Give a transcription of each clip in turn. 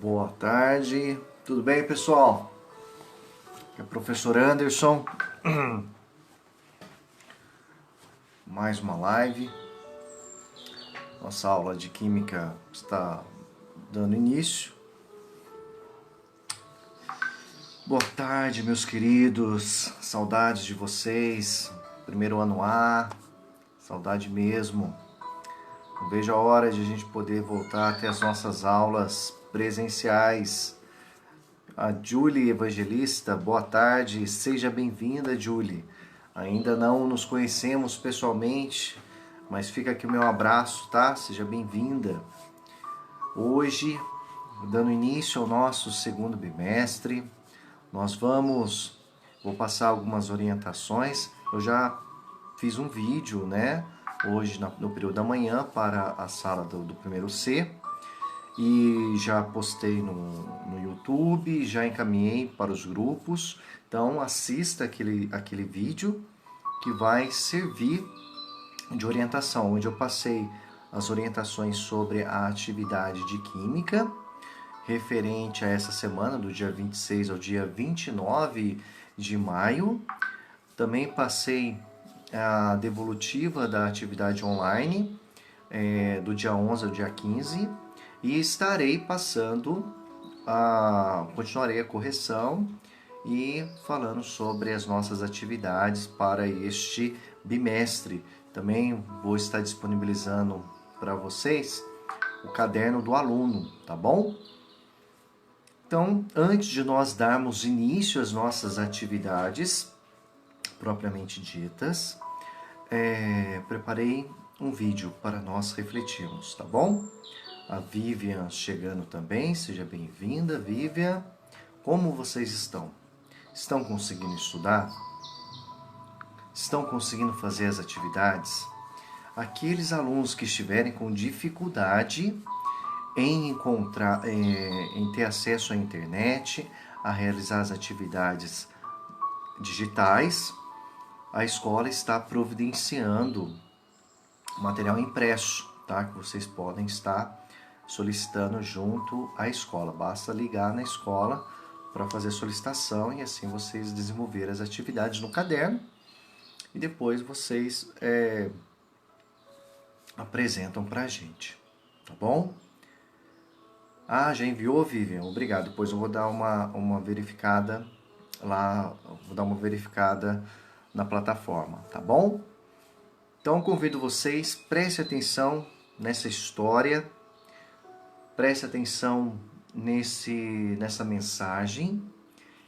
Boa tarde, tudo bem, pessoal? Aqui é o professor Anderson. Mais uma live. Nossa aula de Química está dando início. Boa tarde, meus queridos. Saudades de vocês. Primeiro ano A. Saudade mesmo. Não vejo a hora de a gente poder voltar até as nossas aulas presenciais. A Julie Evangelista, boa tarde, seja bem-vinda, Julie. Ainda não nos conhecemos pessoalmente, mas fica aqui o meu abraço, tá? Seja bem-vinda. Hoje, dando início ao nosso segundo bimestre, vou passar algumas orientações. Eu já fiz um vídeo, né? Hoje, no período da manhã, para a sala do primeiro C. E já postei no YouTube, já encaminhei para os grupos. Então assista aquele vídeo que vai servir de orientação, onde eu passei as orientações sobre a atividade de Química, referente a essa semana, do dia 26 ao dia 29 de maio. Também passei a devolutiva da atividade online, do dia 11 ao dia 15. E estarei continuarei a correção e falando sobre as nossas atividades para este bimestre. Também vou estar disponibilizando para vocês o caderno do aluno, tá bom? Então, antes de nós darmos início às nossas atividades propriamente ditas, preparei um vídeo para nós refletirmos, tá bom? A Vivian chegando também, seja bem-vinda, Vivian. Como vocês estão? Estão conseguindo estudar? Estão conseguindo fazer as atividades? Aqueles alunos que estiverem com dificuldade em ter acesso à internet, a realizar as atividades digitais, a escola está providenciando material impresso, tá? Que vocês podem estar solicitando junto à escola. Basta ligar na escola para fazer a solicitação e assim vocês desenvolverem as atividades no caderno e depois vocês apresentam para a gente, tá bom? Ah, já enviou, Vivian? Obrigado. Depois eu vou dar uma verificada lá, vou dar uma verificada na plataforma, tá bom? Então convido vocês, preste atenção nessa história. Preste atenção nessa mensagem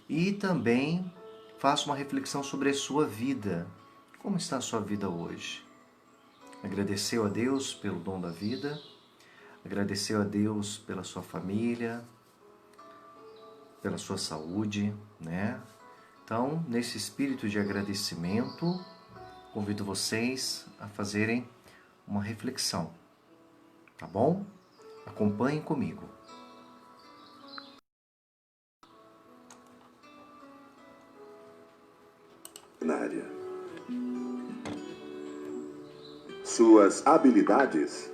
e também faça uma reflexão sobre a sua vida. Como está a sua vida hoje? Agradeceu a Deus pelo dom da vida? Agradeceu a Deus pela sua família? Pela sua saúde, né? Então, nesse espírito de agradecimento, convido vocês a fazerem uma reflexão, tá bom? Acompanhem comigo. Suas habilidades,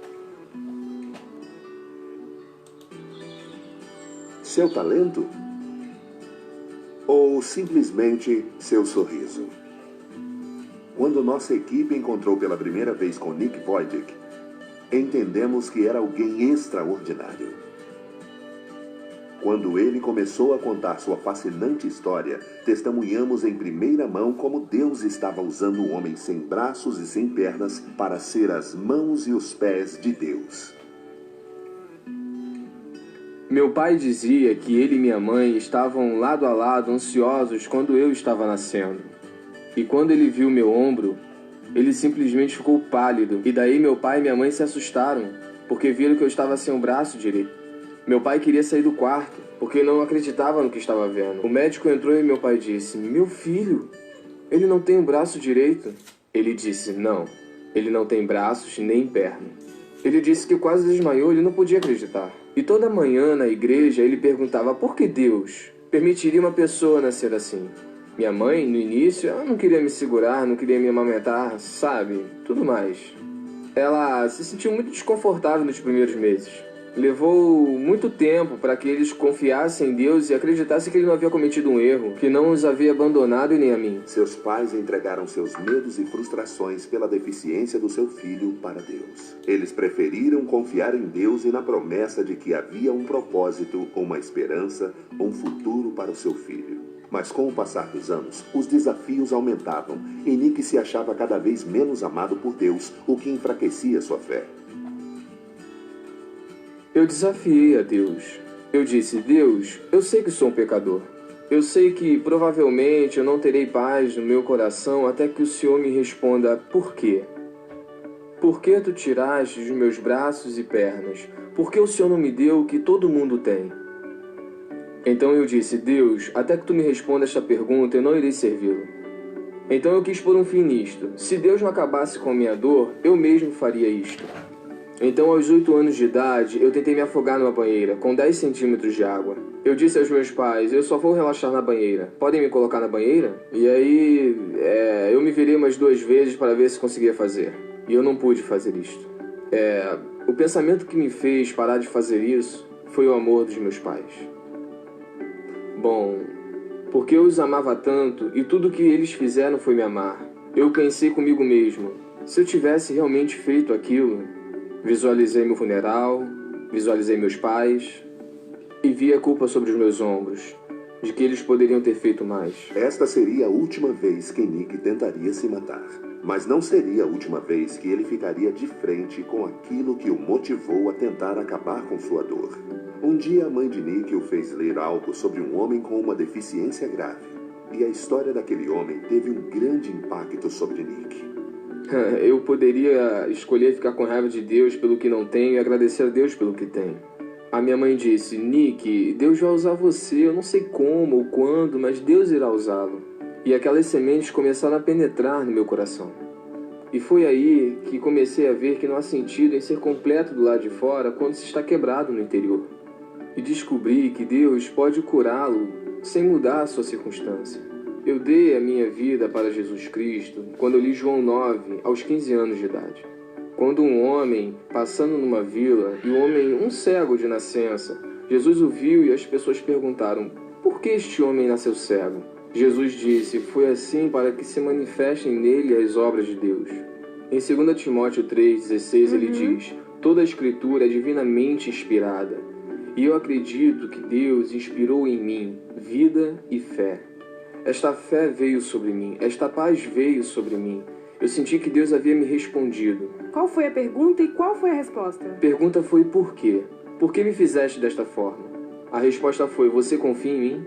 seu talento ou simplesmente seu sorriso? Quando nossa equipe encontrou pela primeira vez com Nick Wojcik, entendemos que era alguém extraordinário. Quando ele começou a contar sua fascinante história, testemunhamos em primeira mão como Deus estava usando um homem sem braços e sem pernas para ser as mãos e os pés de Deus. Meu pai dizia que ele e minha mãe estavam lado a lado, ansiosos quando eu estava nascendo. E quando ele viu meu ombro, ele simplesmente ficou pálido. E daí meu pai e minha mãe se assustaram, porque viram que eu estava sem o braço direito. Meu pai queria sair do quarto, porque não acreditava no que estava vendo. O médico entrou e meu pai disse: "Meu filho, ele não tem o braço direito." Ele disse: "Não, ele não tem braços nem perna." Ele disse que quase desmaiou, ele não podia acreditar. E toda manhã na igreja ele perguntava por que Deus permitiria uma pessoa nascer assim. Minha mãe, no início, ela não queria me segurar, não queria me amamentar, sabe? Tudo mais. Ela se sentiu muito desconfortável nos primeiros meses. Levou muito tempo para que eles confiassem em Deus e acreditassem que ele não havia cometido um erro, que não os havia abandonado e nem a mim. Seus pais entregaram seus medos e frustrações pela deficiência do seu filho para Deus. Eles preferiram confiar em Deus e na promessa de que havia um propósito, uma esperança, um futuro para o seu filho. Mas com o passar dos anos, os desafios aumentavam e Nick se achava cada vez menos amado por Deus, o que enfraquecia sua fé. Eu desafiei a Deus. Eu disse, Deus, eu sei que sou um pecador. Eu sei que provavelmente eu não terei paz no meu coração até que o Senhor me responda por quê? Por que tu tiraste dos meus braços e pernas? Por que o Senhor não me deu o que todo mundo tem? Então eu disse, Deus, até que tu me responda esta pergunta, eu não irei servi-lo. Então eu quis pôr um fim nisto. Se Deus não acabasse com a minha dor, eu mesmo faria isto. Então, aos 8 anos de idade, eu tentei me afogar numa banheira, com 10 centímetros de água. Eu disse aos meus pais, eu só vou relaxar na banheira. Podem me colocar na banheira? E aí, eu me virei umas 2 vezes para ver se conseguia fazer. E eu não pude fazer isto. O pensamento que me fez parar de fazer isso foi o amor dos meus pais. Bom, porque eu os amava tanto e tudo que eles fizeram foi me amar. Eu pensei comigo mesmo, se eu tivesse realmente feito aquilo... Visualizei meu funeral, visualizei meus pais e vi a culpa sobre os meus ombros, de que eles poderiam ter feito mais. Esta seria a última vez que Nick tentaria se matar. Mas não seria a última vez que ele ficaria de frente com aquilo que o motivou a tentar acabar com sua dor. Um dia a mãe de Nick o fez ler algo sobre um homem com uma deficiência grave. E a história daquele homem teve um grande impacto sobre Nick. Eu poderia escolher ficar com raiva de Deus pelo que não tenho e agradecer a Deus pelo que tenho. A minha mãe disse, Nick, Deus vai usar você, eu não sei como ou quando, mas Deus irá usá-lo. E aquelas sementes começaram a penetrar no meu coração. E foi aí que comecei a ver que não há sentido em ser completo do lado de fora quando se está quebrado no interior. E descobri que Deus pode curá-lo sem mudar a sua circunstância. Eu dei a minha vida para Jesus Cristo quando eu li João 9, aos 15 anos de idade. Quando um homem, passando numa vila, e um homem, um cego de nascença, Jesus o viu e as pessoas perguntaram, por que este homem nasceu cego? Jesus disse, foi assim para que se manifestem nele as obras de Deus. Em 2 Timóteo 3,16 ele diz, toda a Escritura é divinamente inspirada, e eu acredito que Deus inspirou em mim vida e fé. Esta fé veio sobre mim, esta paz veio sobre mim. Eu senti que Deus havia me respondido. Qual foi a pergunta e qual foi a resposta? A pergunta foi por quê? Por que me fizeste desta forma? A resposta foi, você confia em mim?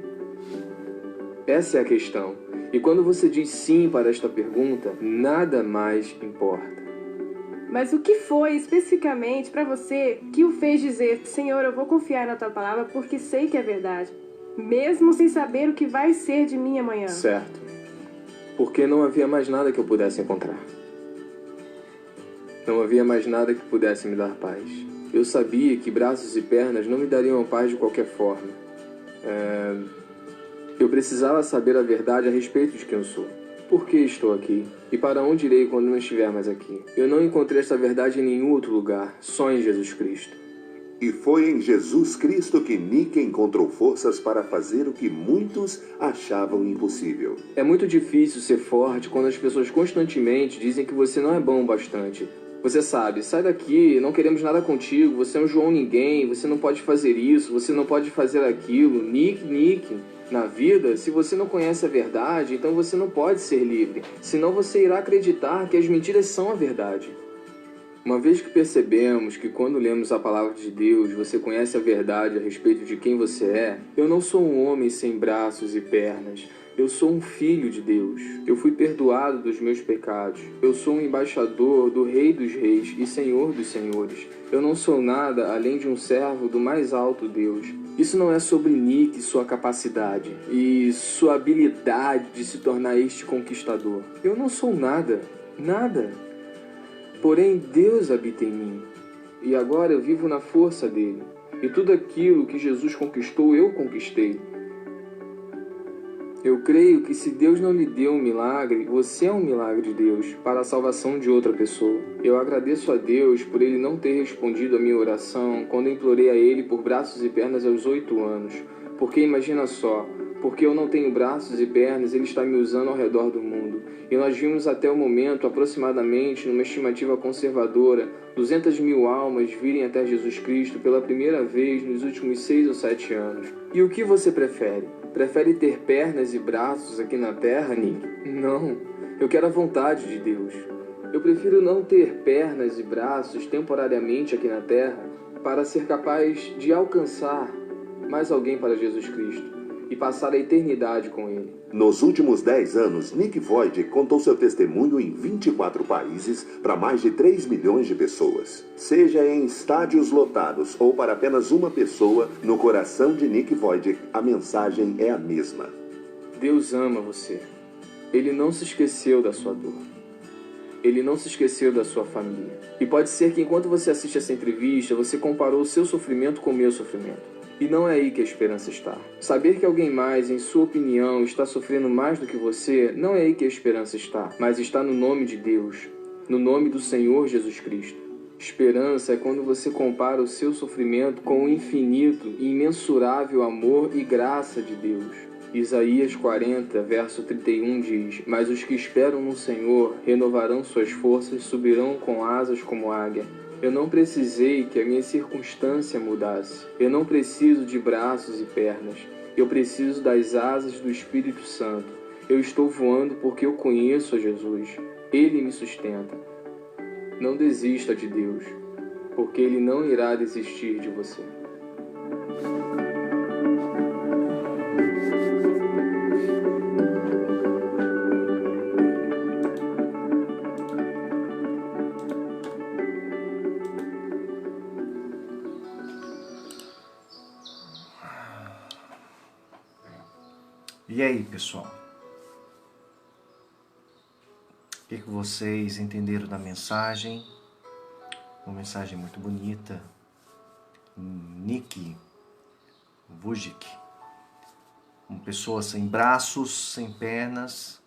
Essa é a questão. E quando você diz sim para esta pergunta, nada mais importa. Mas o que foi especificamente para você que o fez dizer, Senhor, eu vou confiar na tua palavra porque sei que é verdade, mesmo sem saber o que vai ser de mim amanhã? Certo. Porque não havia mais nada que eu pudesse encontrar. Não havia mais nada que pudesse me dar paz. Eu sabia que braços e pernas não me dariam paz de qualquer forma. Eu precisava saber a verdade a respeito de quem eu sou. Por que estou aqui? E para onde irei quando não estiver mais aqui? Eu não encontrei essa verdade em nenhum outro lugar, só em Jesus Cristo. E foi em Jesus Cristo que Nick encontrou forças para fazer o que muitos achavam impossível. É muito difícil ser forte quando as pessoas constantemente dizem que você não é bom o bastante. Você sabe, sai daqui, não queremos nada contigo, você é um João ninguém, você não pode fazer isso, você não pode fazer aquilo. Nick. Na vida, se você não conhece a verdade, então você não pode ser livre. Senão você irá acreditar que as mentiras são a verdade. Uma vez que percebemos que quando lemos a palavra de Deus, você conhece a verdade a respeito de quem você é, eu não sou um homem sem braços e pernas. Eu sou um filho de Deus. Eu fui perdoado dos meus pecados. Eu sou um embaixador do Rei dos Reis e Senhor dos Senhores. Eu não sou nada além de um servo do mais alto Deus. Isso não é sobre Nick e sua capacidade e sua habilidade de se tornar este conquistador. Eu não sou nada. Porém, Deus habita em mim. E agora eu vivo na força dele. E tudo aquilo que Jesus conquistou, eu conquistei. Eu creio que se Deus não lhe deu um milagre, você é um milagre de Deus para a salvação de outra pessoa. Eu agradeço a Deus por Ele não ter respondido a minha oração quando eu implorei a Ele por braços e pernas aos 8 anos. Porque imagina só, porque eu não tenho braços e pernas, Ele está me usando ao redor do mundo. E nós vimos até o momento, aproximadamente, numa estimativa conservadora, 200.000 almas virem até Jesus Cristo pela primeira vez nos últimos 6 ou 7 anos. E o que você prefere? Prefere ter pernas e braços aqui na Terra, Nick? Não, eu quero a vontade de Deus. Eu prefiro não ter pernas e braços temporariamente aqui na Terra para ser capaz de alcançar mais alguém para Jesus Cristo e passar a eternidade com Ele. Nos últimos 10 anos, Nick Void contou seu testemunho em 24 países para mais de 3 milhões de pessoas. Seja em estádios lotados ou para apenas uma pessoa, no coração de Nick Void, a mensagem é a mesma. Deus ama você. Ele não se esqueceu da sua dor. Ele não se esqueceu da sua família. E pode ser que enquanto você assiste essa entrevista, você comparou o seu sofrimento com o meu sofrimento. E não é aí que a esperança está. Saber que alguém mais, em sua opinião, está sofrendo mais do que você, não é aí que a esperança está, mas está no nome de Deus, no nome do Senhor Jesus Cristo. Esperança é quando você compara o seu sofrimento com o infinito e imensurável amor e graça de Deus. Isaías 40, verso 31 diz: Mas os que esperam no Senhor renovarão suas forças, subirão com asas como águia. Eu não precisei que a minha circunstância mudasse. Eu não preciso de braços e pernas. Eu preciso das asas do Espírito Santo. Eu estou voando porque eu conheço a Jesus. Ele me sustenta. Não desista de Deus, porque Ele não irá desistir de você. E aí, pessoal? O que vocês entenderam da mensagem? Uma mensagem muito bonita. Nick Vujicic, uma pessoa sem braços, sem pernas,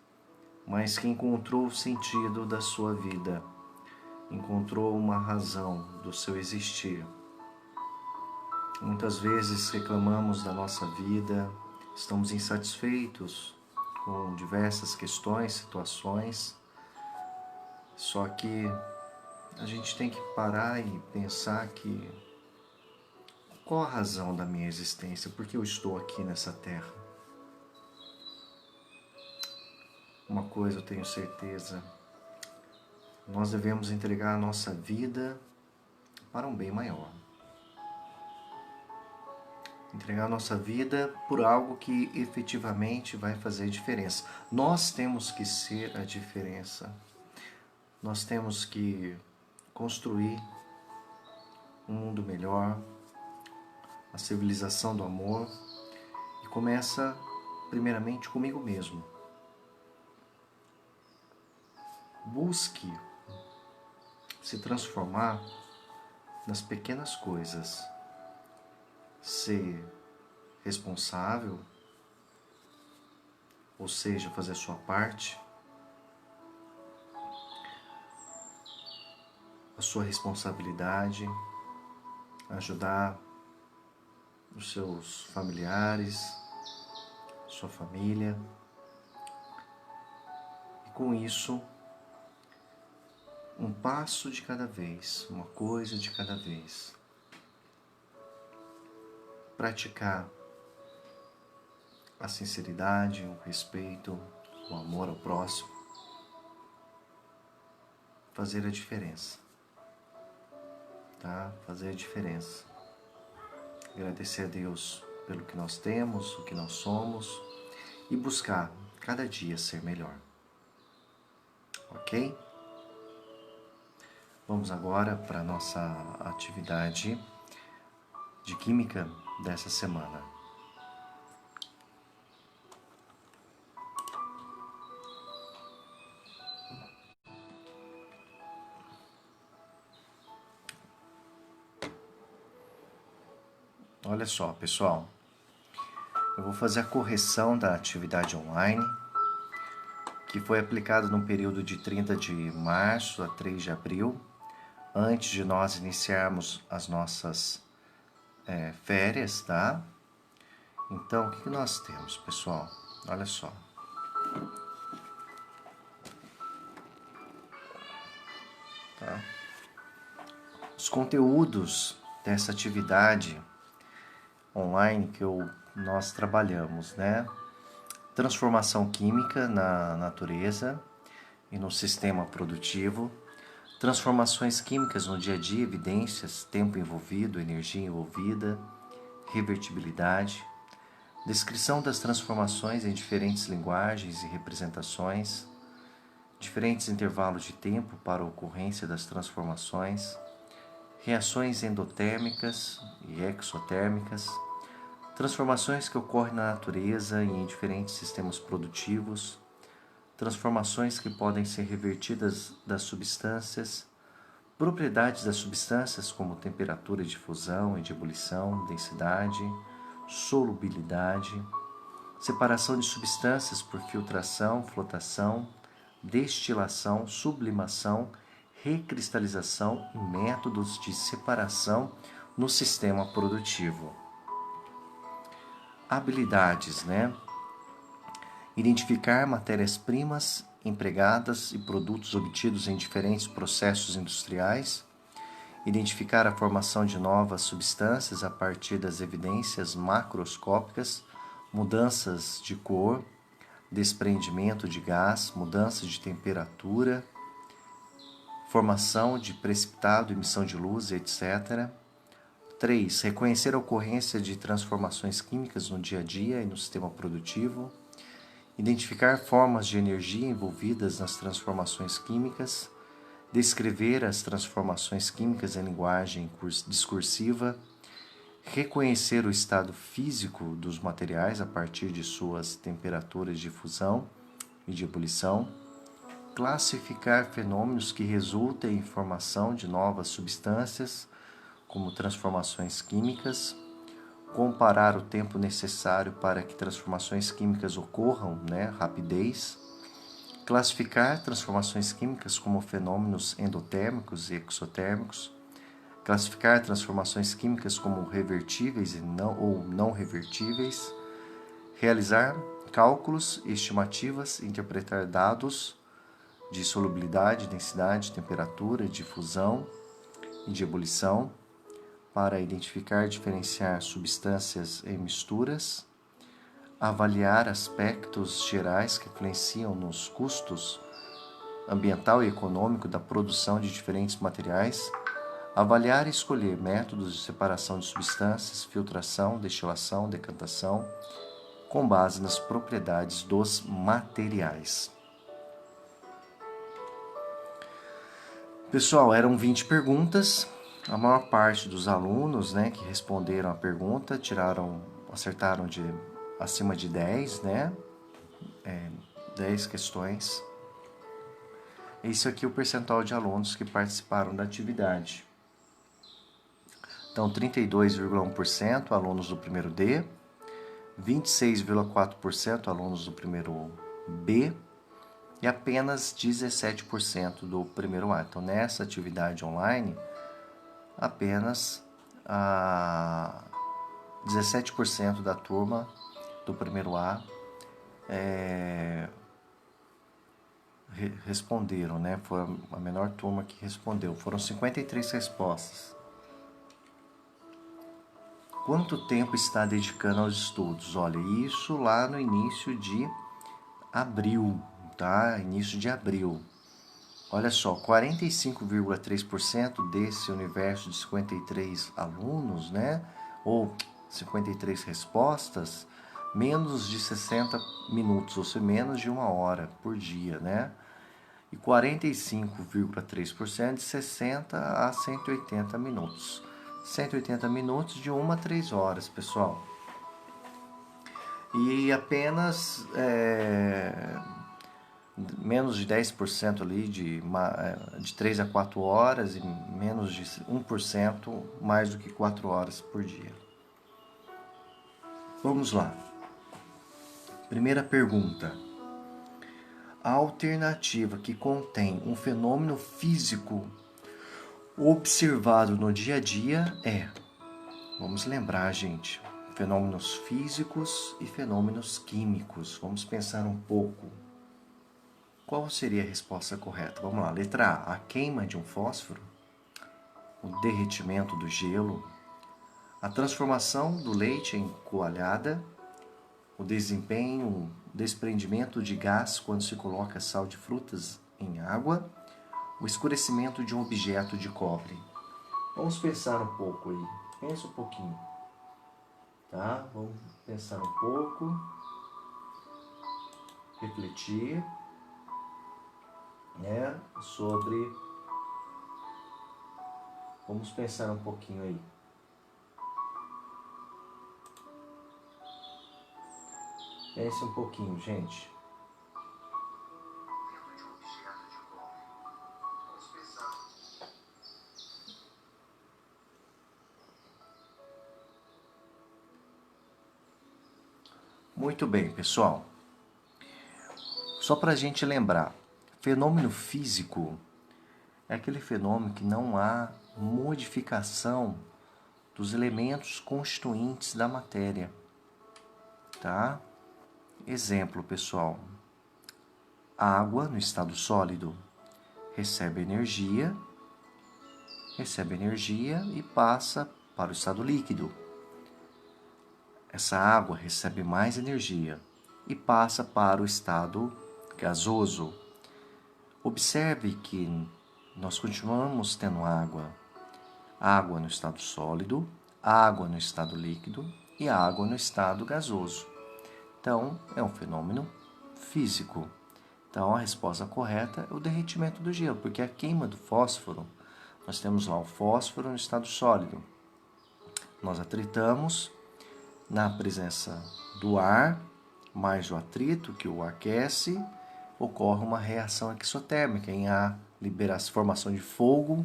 mas que encontrou o sentido da sua vida, encontrou uma razão do seu existir. Muitas vezes reclamamos da nossa vida, estamos insatisfeitos com diversas questões, situações, só que a gente tem que parar e pensar que qual a razão da minha existência? Por que eu estou aqui nessa terra? Uma coisa eu tenho certeza, nós devemos entregar a nossa vida para um bem maior. Entregar a nossa vida por algo que efetivamente vai fazer diferença. Nós temos que ser a diferença. Nós temos que construir um mundo melhor, a civilização do amor, e começa primeiramente comigo mesmo. Busque se transformar nas pequenas coisas, ser responsável, ou seja, fazer a sua parte, a sua responsabilidade, ajudar os seus familiares, sua família, e com isso, um passo de cada vez, uma coisa de cada vez. Praticar a sinceridade, o respeito, o amor ao próximo. Fazer a diferença. Tá? Fazer a diferença. Agradecer a Deus pelo que nós temos, o que nós somos e buscar cada dia ser melhor. Ok? Vamos agora para a nossa atividade de química dessa semana. Olha só, pessoal. eu vou fazer a correção da atividade online, que foi aplicada no período de 30 de março a 3 de abril, antes de nós iniciarmos as nossas férias, tá? Então, o que nós temos, pessoal? Olha só. Tá? Os conteúdos dessa atividade online que nós trabalhamos, né? Transformação química na natureza e no sistema produtivo, transformações químicas no dia a dia, evidências, tempo envolvido, energia envolvida, revertibilidade, descrição das transformações em diferentes linguagens e representações, diferentes intervalos de tempo para a ocorrência das transformações, reações endotérmicas e exotérmicas, transformações que ocorrem na natureza e em diferentes sistemas produtivos, transformações que podem ser revertidas das substâncias, propriedades das substâncias como temperatura de fusão e de ebulição, densidade, solubilidade, separação de substâncias por filtração, flotação, destilação, sublimação, recristalização e métodos de separação no sistema produtivo. Habilidades, né? Identificar matérias-primas empregadas e produtos obtidos em diferentes processos industriais, identificar a formação de novas substâncias a partir das evidências macroscópicas, mudanças de cor, desprendimento de gás, mudança de temperatura, formação de precipitado, emissão de luz, etc. 3. Reconhecer a ocorrência de transformações químicas no dia a dia e no sistema produtivo. Identificar formas de energia envolvidas nas transformações químicas. Descrever as transformações químicas em linguagem discursiva. Reconhecer o estado físico dos materiais a partir de suas temperaturas de fusão e de ebulição. Classificar fenômenos que resultem em formação de novas substâncias, como transformações químicas, comparar o tempo necessário para que transformações químicas ocorram, né, rapidez, classificar transformações químicas como fenômenos endotérmicos e exotérmicos, classificar transformações químicas como revertíveis ou não revertíveis, realizar cálculos e estimativas, interpretar dados de solubilidade, densidade, temperatura, de fusão e de ebulição, para identificar e diferenciar substâncias em misturas, avaliar aspectos gerais que influenciam nos custos ambiental e econômico da produção de diferentes materiais, avaliar e escolher métodos de separação de substâncias, filtração, destilação, decantação, com base nas propriedades dos materiais. Pessoal, eram 20 perguntas. A maior parte dos alunos, né, que responderam a pergunta acertaram acima de 10, né? 10 questões. Esse aqui é o percentual de alunos que participaram da atividade. Então, 32,1% alunos do primeiro D, 26,4% alunos do primeiro B e apenas 17% do primeiro A. Então, nessa atividade online, apenas 17% da turma do primeiro A responderam, né? Foi a menor turma que respondeu. Foram 53 respostas. Quanto tempo está dedicando aos estudos? Olha, isso lá no início de abril, tá? Início de abril. Olha só, 45,3% desse universo de 53 alunos, né? Ou 53 respostas, menos de 60 minutos, ou seja, menos de 1 hora por dia, né? E 45,3% de 60 a 180 minutos. 180 minutos de 1 a 3 horas, pessoal. E apenas menos de 10% ali de 3 a 4 horas e menos de 1% mais do que 4 horas por dia. Vamos lá. Primeira pergunta. A alternativa que contém um fenômeno físico observado no dia a dia é, vamos lembrar, gente, fenômenos físicos e fenômenos químicos. Vamos pensar um pouco. Qual seria a resposta correta? Vamos lá. Letra A queima de um fósforo, o derretimento do gelo, a transformação do leite em coalhada, o desprendimento de gás quando se coloca sal de frutas em água, o escurecimento de um objeto de cobre. Vamos pensar um pouco aí. Pensa um pouquinho. Tá? Vamos pensar um pouco. Refletir, né? Sobre... Vamos pensar um pouquinho aí. Pense um pouquinho, gente. Muito bem, pessoal. Só para a gente lembrar, fenômeno físico é aquele fenômeno que não há modificação dos elementos constituintes da matéria, tá? Exemplo, pessoal. A água no estado sólido recebe energia e passa para o estado líquido. Essa água recebe mais energia e passa para o estado gasoso. Observe que nós continuamos tendo água no estado sólido, água no estado líquido e água no estado gasoso. Então, é um fenômeno físico. Então, a resposta correta é o derretimento do gelo, porque a queima do fósforo, nós temos lá o fósforo no estado sólido. Nós atritamos na presença do ar, mais o atrito que o aquece, ocorre uma reação exotérmica em a formação de fogo,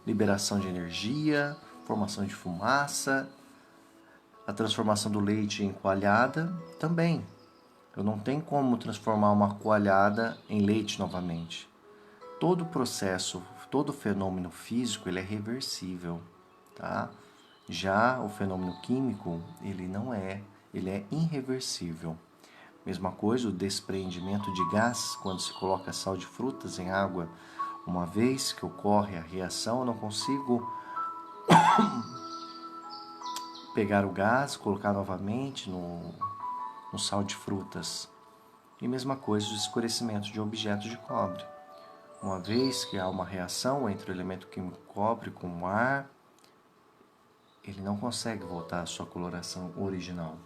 liberação de energia, formação de fumaça, a transformação do leite em coalhada também. Eu não tenho como transformar uma coalhada em leite novamente. Todo processo, todo fenômeno físico, ele é reversível, tá? Já o fenômeno químico, ele não é, ele é irreversível. Mesma coisa, o desprendimento de gás, quando se coloca sal de frutas em água, uma vez que ocorre a reação, eu não consigo pegar o gás, colocar novamente no sal de frutas. E mesma coisa, o escurecimento de objetos de cobre. Uma vez que há uma reação entre o elemento químico cobre com o ar, ele não consegue voltar à sua coloração original.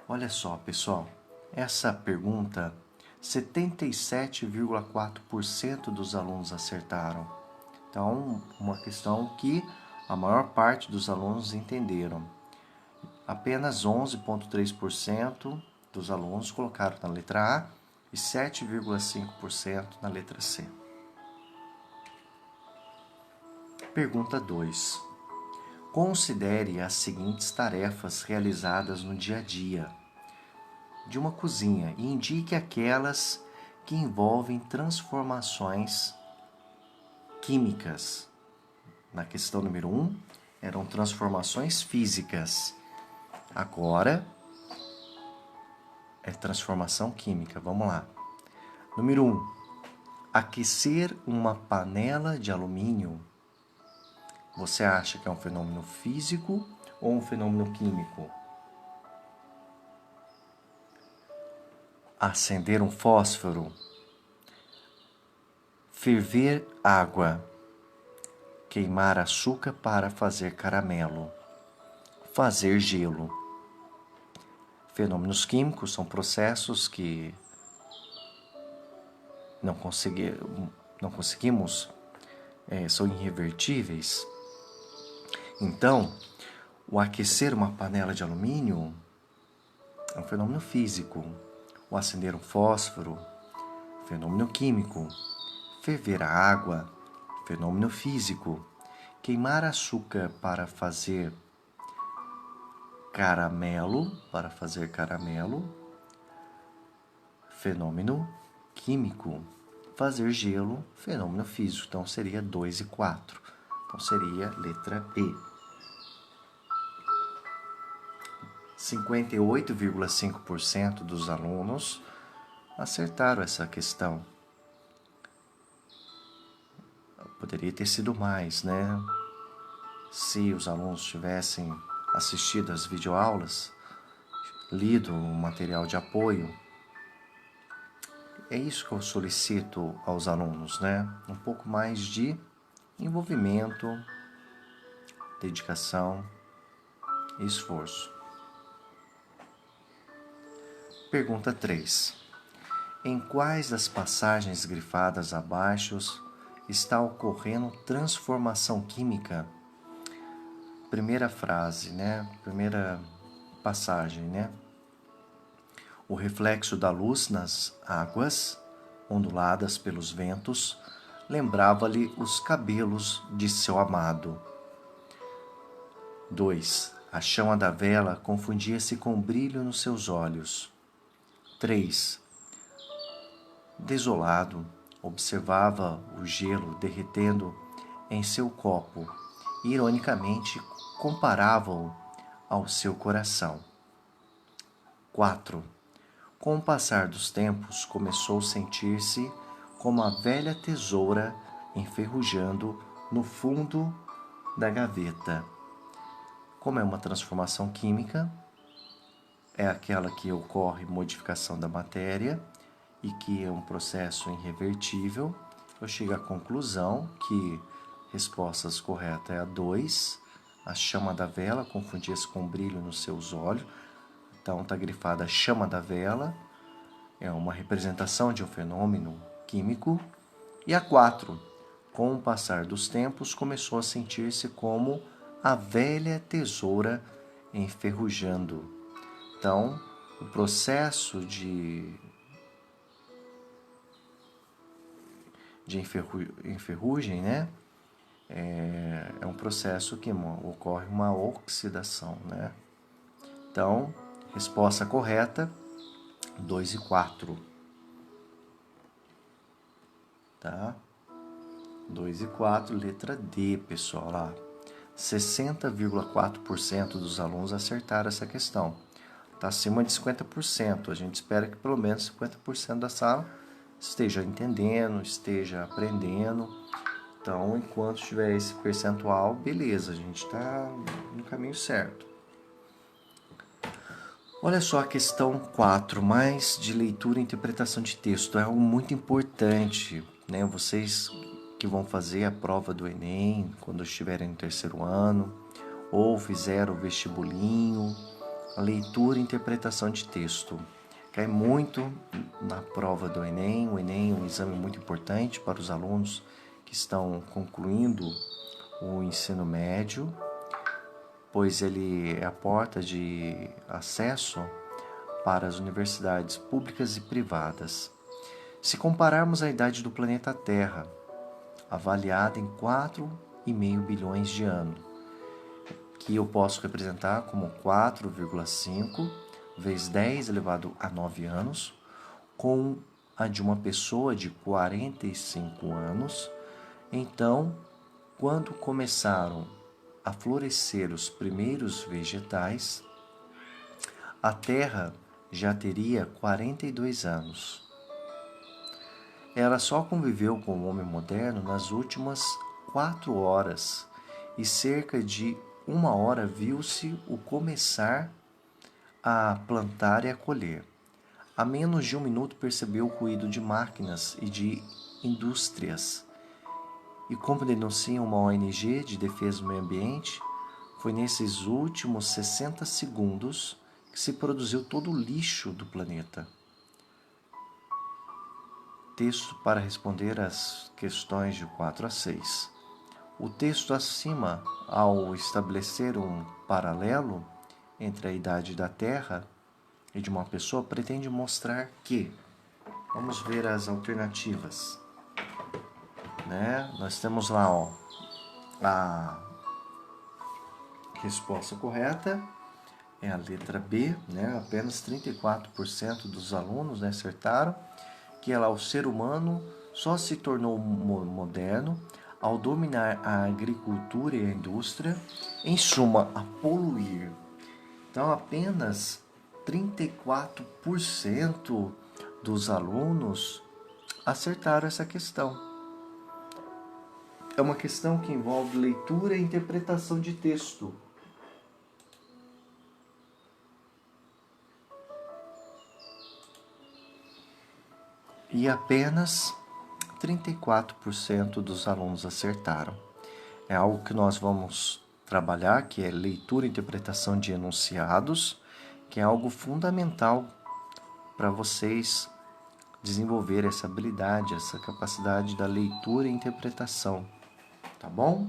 Olha só, pessoal, essa pergunta, 77,4% dos alunos acertaram. Então, uma questão que a maior parte dos alunos entenderam. Apenas 11,3% dos alunos colocaram na letra A e 7,5% na letra C. Pergunta 2. Considere as seguintes tarefas realizadas no dia a dia de uma cozinha e indique aquelas que envolvem transformações químicas. Na questão número 1, eram transformações físicas. Agora, é transformação química. Vamos lá. Número 1. Aquecer uma panela de alumínio. Você acha que é um fenômeno físico ou um fenômeno químico? Acender um fósforo. Ferver água. Queimar açúcar para fazer caramelo. Fazer gelo. Fenômenos químicos são processos que não conseguimos, são irrevertíveis. Então, o aquecer uma panela de alumínio é um fenômeno físico. O acender um fósforo, fenômeno químico. Ferver a água, fenômeno físico. Queimar açúcar para fazer caramelo, para fazer caramelo. Fenômeno químico. Fazer gelo, fenômeno físico. Então, seria 2 e 4. Então, seria letra B. 58,5% dos alunos acertaram essa questão. Poderia ter sido mais, né? Se os alunos tivessem assistido às videoaulas, lido o material de apoio. É isso que eu solicito aos alunos, né? Um pouco mais de envolvimento, dedicação e esforço. Pergunta 3. Em quais das passagens grifadas abaixo está ocorrendo transformação química? Primeira frase, né? Primeira passagem, né? O reflexo da luz nas águas, onduladas pelos ventos, lembrava-lhe os cabelos de seu amado. 2. A chama da vela confundia-se com o brilho nos seus olhos. 3. Desolado, observava o gelo derretendo em seu copo e, ironicamente, comparava-o ao seu coração. 4. Com o passar dos tempos, começou a sentir-se como a velha tesoura enferrujando no fundo da gaveta. Como é uma transformação química, é aquela que ocorre modificação da matéria e que é um processo irrevertível, eu chego à conclusão que respostas corretas é a 2. A chama da vela confundia-se com o brilho nos seus olhos. Então está grifada a chama da vela, é uma representação de um fenômeno químico. E a 4, com o passar dos tempos, começou a sentir-se como a velha tesoura enferrujando. Então, o processo de enferrugem, né? É um processo que ocorre uma oxidação, né? Então, resposta correta, 2 e 4. Tá? 2 e 4, letra D, pessoal, lá. 60,4% dos alunos acertaram essa questão. Está acima de 50%. A gente espera que pelo menos 50% da sala esteja entendendo, esteja aprendendo. Então, enquanto tiver esse percentual, beleza, a gente está no caminho certo. Olha só a questão 4, mais de leitura e interpretação de texto. É algo muito importante, né? Vocês que vão fazer a prova do Enem quando estiverem no terceiro ano, ou fizeram o vestibulinho, a leitura e interpretação de texto. Cai muito na prova do Enem. O Enem é um exame muito importante para os alunos que estão concluindo o ensino médio, pois ele é a porta de acesso para as universidades públicas e privadas. Se compararmos a idade do planeta Terra, avaliada em 4,5 bilhões de anos, que eu posso representar como 4,5 vezes 10 elevado a 9 anos, com a de uma pessoa de 45 anos, então, quando começaram a florescer os primeiros vegetais, a Terra já teria 42 anos. Ela só conviveu com o homem moderno nas últimas 4 horas e cerca de 1 hora viu-se o começar a plantar e a colher. A menos de 1 minuto percebeu o ruído de máquinas e de indústrias. E como denuncia uma ONG de defesa do meio ambiente, foi nesses últimos 60 segundos que se produziu todo o lixo do planeta. Texto para responder às questões de 4 a 6. O texto acima, ao estabelecer um paralelo entre a idade da Terra e de uma pessoa, pretende mostrar que, vamos ver as alternativas, né? Nós temos lá, a resposta correta é a letra B, né? Apenas 34% dos alunos, né, acertaram, que é lá o ser humano só se tornou moderno ao dominar a agricultura e a indústria, em suma, a poluir. Então, apenas 34% dos alunos acertaram essa questão. É uma questão que envolve leitura e interpretação de texto. E apenas 34% dos alunos acertaram. É algo que nós vamos trabalhar, que é leitura e interpretação de enunciados, que é algo fundamental para vocês desenvolver essa habilidade, essa capacidade da leitura e interpretação. Tá bom?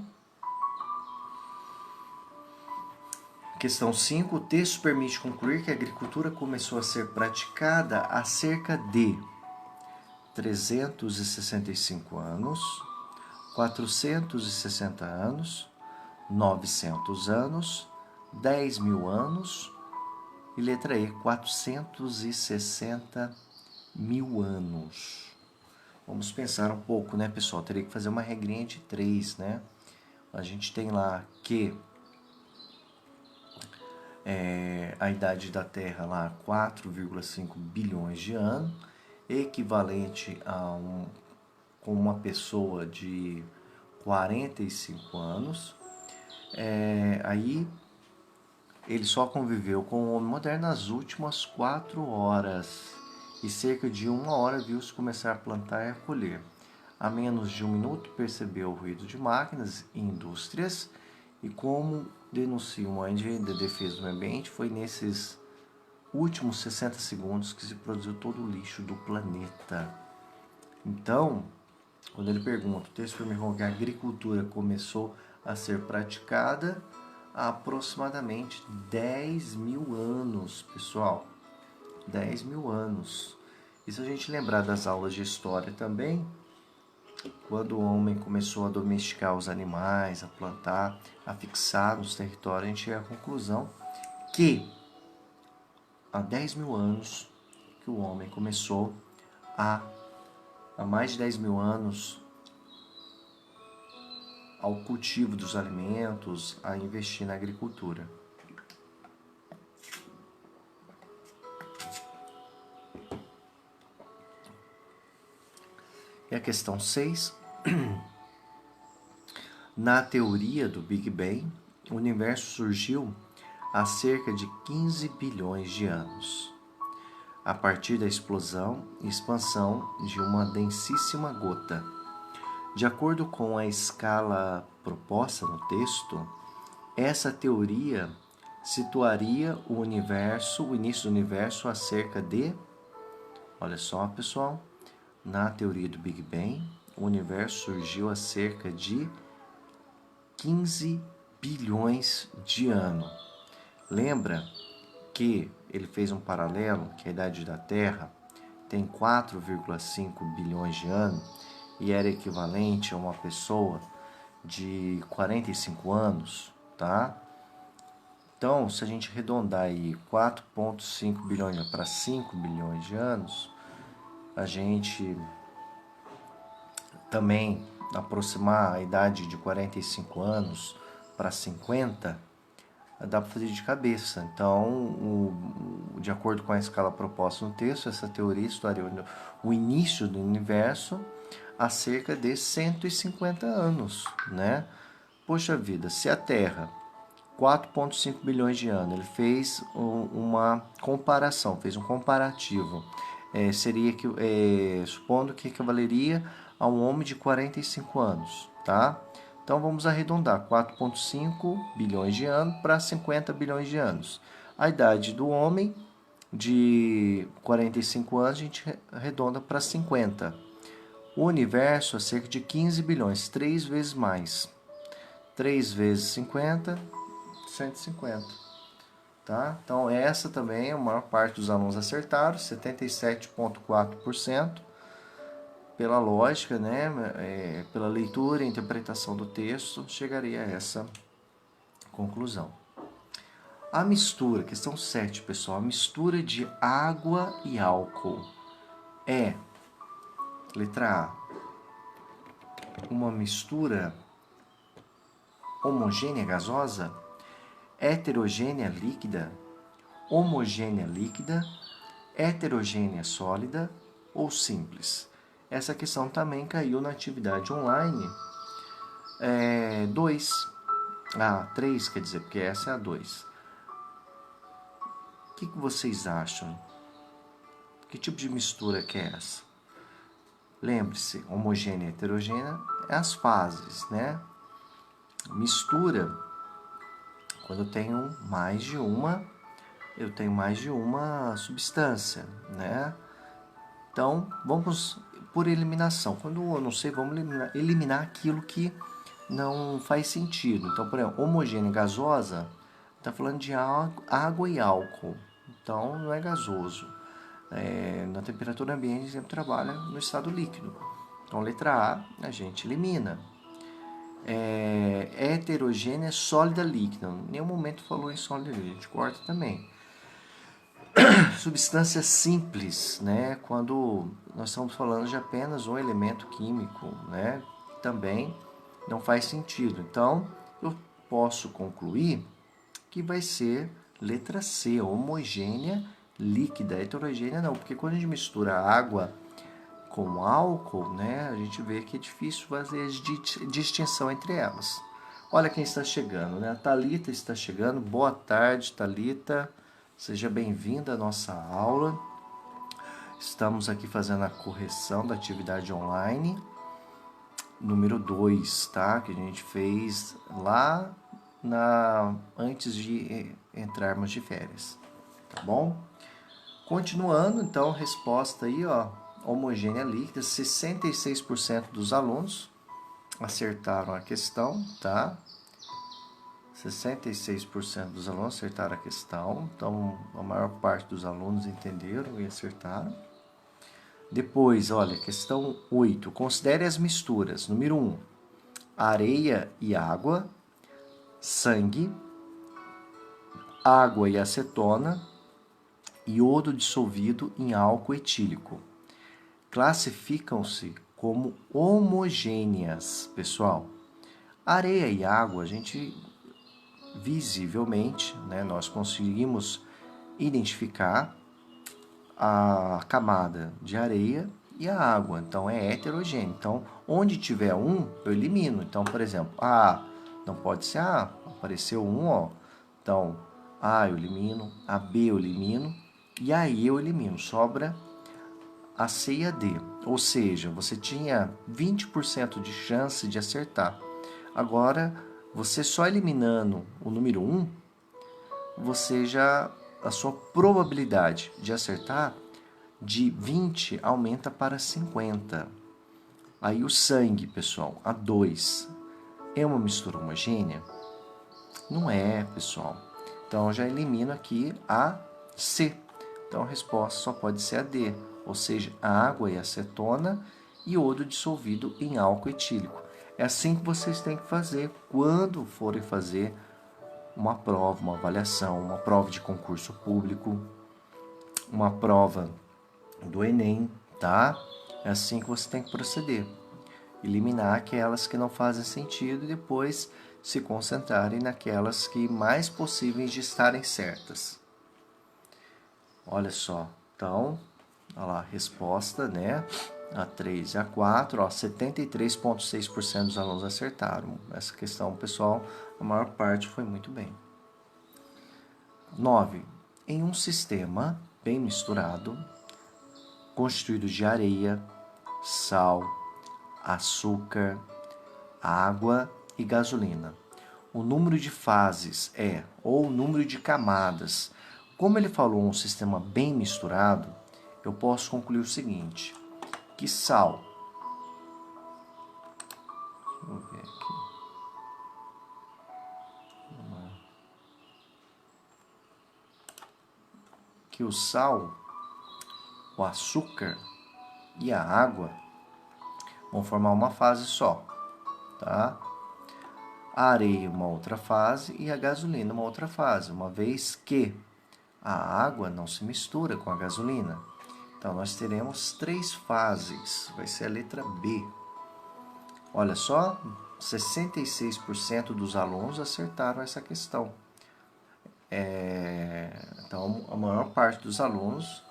Questão 5. O texto permite concluir que a agricultura começou a ser praticada há cerca de 365 anos, 460 anos, 900 anos, 10 mil anos e letra E, 460 mil anos. Vamos pensar um pouco, né, pessoal? Teria que fazer uma regrinha de 3, né? A gente tem lá que a idade da Terra lá 4,5 bilhões de anos, equivalente a com uma pessoa de 45 anos. Aí ele só conviveu com o homem moderno nas últimas 4 horas e cerca de 1 hora viu-se começar a plantar e a colher. Há menos de 1 minuto percebeu o ruído de máquinas e indústrias e, como denuncia uma ONG de defesa do meio ambiente, foi nesses últimos 60 segundos que se produziu todo o lixo do planeta. Então, quando ele pergunta, o texto permite que a agricultura começou a ser praticada há aproximadamente 10 mil anos, pessoal. 10 mil anos. E se a gente lembrar das aulas de história também, quando o homem começou a domesticar os animais, a plantar, a fixar nos territórios, a gente chega à conclusão que há 10 mil anos que o homem começou há mais de 10 mil anos ao cultivo dos alimentos, a investir na agricultura. E a questão 6. Na teoria do Big Bang, o universo surgiu há cerca de 15 bilhões de anos, a partir da explosão e expansão de uma densíssima gota. De acordo com a escala proposta no texto, essa teoria situaria o início do universo a cerca de, olha só, pessoal, na teoria do Big Bang, o universo surgiu há cerca de 15 bilhões de anos. Lembra que ele fez um paralelo, que a idade da Terra tem 4,5 bilhões de anos e era equivalente a uma pessoa de 45 anos, tá? Então, se a gente arredondar aí 4,5 bilhões para 5 bilhões de anos, a gente também aproximar a idade de 45 anos para 50, dá para fazer de cabeça. Então, de acordo com a escala proposta no texto, essa teoria estaria o início do universo há cerca de 150 anos, né? Poxa vida, se a Terra, 4,5 bilhões de anos, ele fez uma comparação, fez um comparativo, seria que, supondo que equivaleria a um homem de 45 anos, tá? Então vamos arredondar 4,5 bilhões de anos para 50 bilhões de anos. A idade do homem de 45 anos a gente arredonda para 50. O universo é cerca de 15 bilhões, 3 vezes mais. 3 vezes 50, 150. Tá? Então essa também, a maior parte dos alunos acertaram, 77,4%. Pela lógica, né, pela leitura e interpretação do texto, chegaria a essa conclusão. A mistura, questão 7, pessoal. A mistura de água e álcool é, letra A, uma mistura homogênea gasosa, heterogênea líquida, homogênea líquida, heterogênea sólida ou simples? Essa questão também caiu na atividade online 2. 3, quer dizer, porque essa é a 2. O que vocês acham? Que tipo de mistura que é essa? Lembre-se, homogênea e heterogênea é as fases, né? Mistura, quando eu tenho mais de uma substância, né? Então, vamos por eliminação. Quando eu não sei, vamos eliminar aquilo que não faz sentido. Então, por exemplo, homogênea e gasosa, está falando de água e álcool. Então, não é gasoso. Na temperatura ambiente, a gente sempre trabalha no estado líquido. Então, letra A, a gente elimina. Heterogênea, sólida, líquida. Em nenhum momento falou em sólida líquida, a gente corta também. Substância simples, né? Quando nós estamos falando de apenas um elemento químico, né? Também não faz sentido. Então, eu posso concluir que vai ser letra C, homogênea, líquida. Heterogênea não, porque quando a gente mistura água com álcool, né, a gente vê que é difícil fazer a distinção entre elas. Olha quem está chegando, né? A Thalita está chegando. Boa tarde, Thalita. Seja bem-vinda à nossa aula. Estamos aqui fazendo a correção da atividade online número 2, tá? Que a gente fez lá antes de entrarmos de férias, tá bom? Continuando, então, resposta aí, ó, homogênea líquida, 66% dos alunos acertaram a questão, tá? 66% dos alunos acertaram a questão, então a maior parte dos alunos entenderam e acertaram. Depois, olha, questão 8. Considere as misturas. Número 1, areia e água, sangue, água e acetona, iodo dissolvido em álcool etílico. Classificam-se como homogêneas, pessoal. Areia e água, a gente visivelmente, né, nós conseguimos identificar a camada de areia e a água, então é heterogêneo. Então, onde tiver um, eu elimino. Então, por exemplo, A não pode ser A, apareceu um, ó. Então, A eu elimino, a B eu elimino e a E eu elimino. Sobra a C e a D. Ou seja, você tinha 20% de chance de acertar. Agora, você só eliminando o número 1, a sua probabilidade de acertar de 20 aumenta para 50. Aí o sangue, pessoal, a 2, é uma mistura homogênea? Não é, pessoal. Então, eu já elimino aqui a C. Então, a resposta só pode ser a D, ou seja, a água e acetona e iodo dissolvido em álcool etílico. É assim que vocês têm que fazer quando forem fazer uma prova, uma avaliação, uma prova de concurso público, uma prova do Enem, tá? É assim que você tem que proceder. Eliminar aquelas que não fazem sentido e depois se concentrarem naquelas que mais possíveis de estarem certas. Olha só, então, olha lá, resposta, né? A 3 e a 4, 73,6% dos alunos acertaram. Essa questão, pessoal, a maior parte foi muito bem. 9. Em um sistema bem misturado, constituído de areia, sal, açúcar, água e gasolina, o número de fases ou o número de camadas. Como ele falou um sistema bem misturado, eu posso concluir o seguinte, que sal, deixa eu ver aqui, que o sal, o açúcar e a água vão formar uma fase só, tá? a areia uma outra fase e a gasolina uma outra fase, uma vez que a água não se mistura com a gasolina. Então, nós teremos 3 fases, vai ser a letra B. Olha só, 66% dos alunos acertaram essa questão. Então, a maior parte dos alunos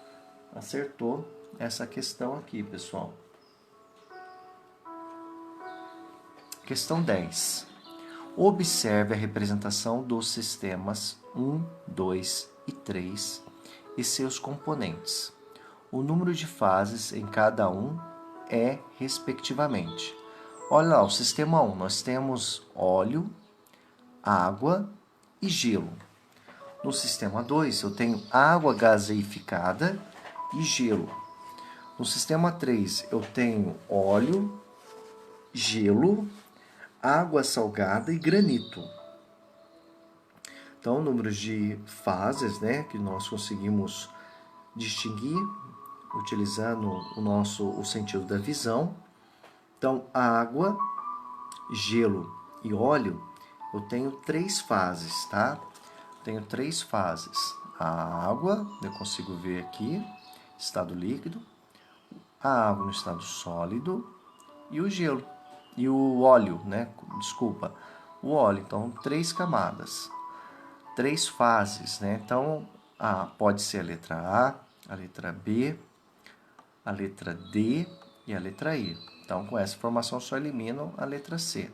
acertou essa questão aqui, pessoal. Questão 10. Observe a representação dos sistemas 1, 2 e 3 e seus componentes. O número de fases em cada um é, respectivamente. Olha lá, o sistema 1, nós temos óleo, água e gelo. No sistema 2, eu tenho água gaseificada e gelo. No sistema 3, eu tenho óleo, gelo, água salgada e granito. Então, números de fases, né, que nós conseguimos distinguir utilizando o sentido da visão. Então, água, gelo e óleo, eu tenho 3 fases, tá? Tenho 3 fases. A água, eu consigo ver aqui, estado líquido, a água no estado sólido e o gelo. E o óleo, né? Desculpa, o óleo. Então, 3 camadas, 3 fases, né? Então, pode ser a letra A, a letra B, a letra D e a letra E. Então, com essa informação, só elimino a letra C.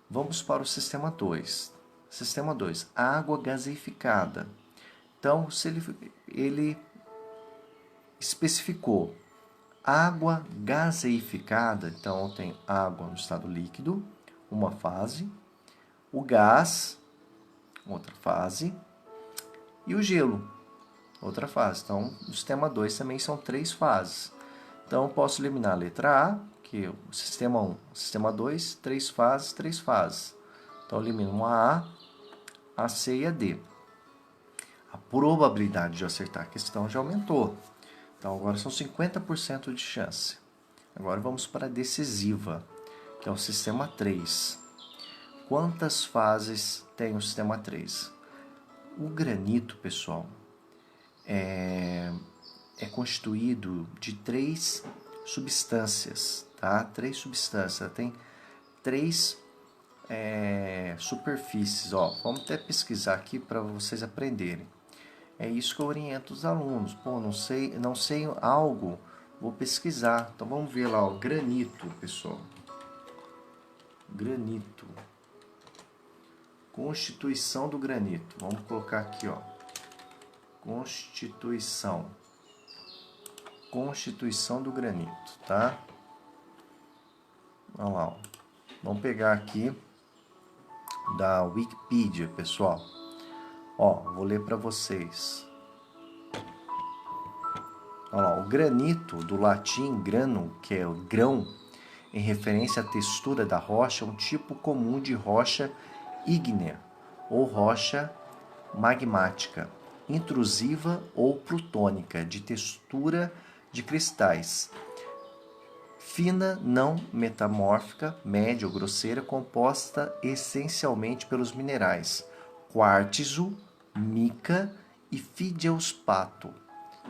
Vamos para o sistema 2. Sistema 2, água gaseificada. Então, se ele especificou água gaseificada, então eu tenho água no estado líquido, uma fase, o gás, outra fase, e o gelo, outra fase. Então, no sistema 2 também são 3 fases. Então, eu posso eliminar a letra A, que é o sistema 1, sistema 2, 3 fases, 3 fases. Então, eu elimino a A, C e a D. A probabilidade de eu acertar a questão já aumentou. Então, agora são 50% de chance. Agora vamos para a decisiva, que é o sistema 3. Quantas fases tem o sistema 3? O granito, pessoal, é constituído de 3 substâncias, tá? 3 substâncias, tem 3 superfícies. Vamos até pesquisar aqui para vocês aprenderem. É isso que eu oriento os alunos. Pô, não sei algo, vou pesquisar. Então vamos ver lá, o granito, pessoal. Granito. Constituição do granito. Vamos colocar aqui, ó. Constituição do granito, tá? Vamos lá, ó. Vamos pegar aqui da Wikipedia, pessoal. Vou ler para vocês. Olha lá, o granito, do latim grano, que é o grão, em referência à textura da rocha, é um tipo comum de rocha ígnea ou rocha magmática, intrusiva ou plutônica, de textura de cristais, fina, não metamórfica, média ou grosseira, composta essencialmente pelos minerais quartzo, mica e feldespato.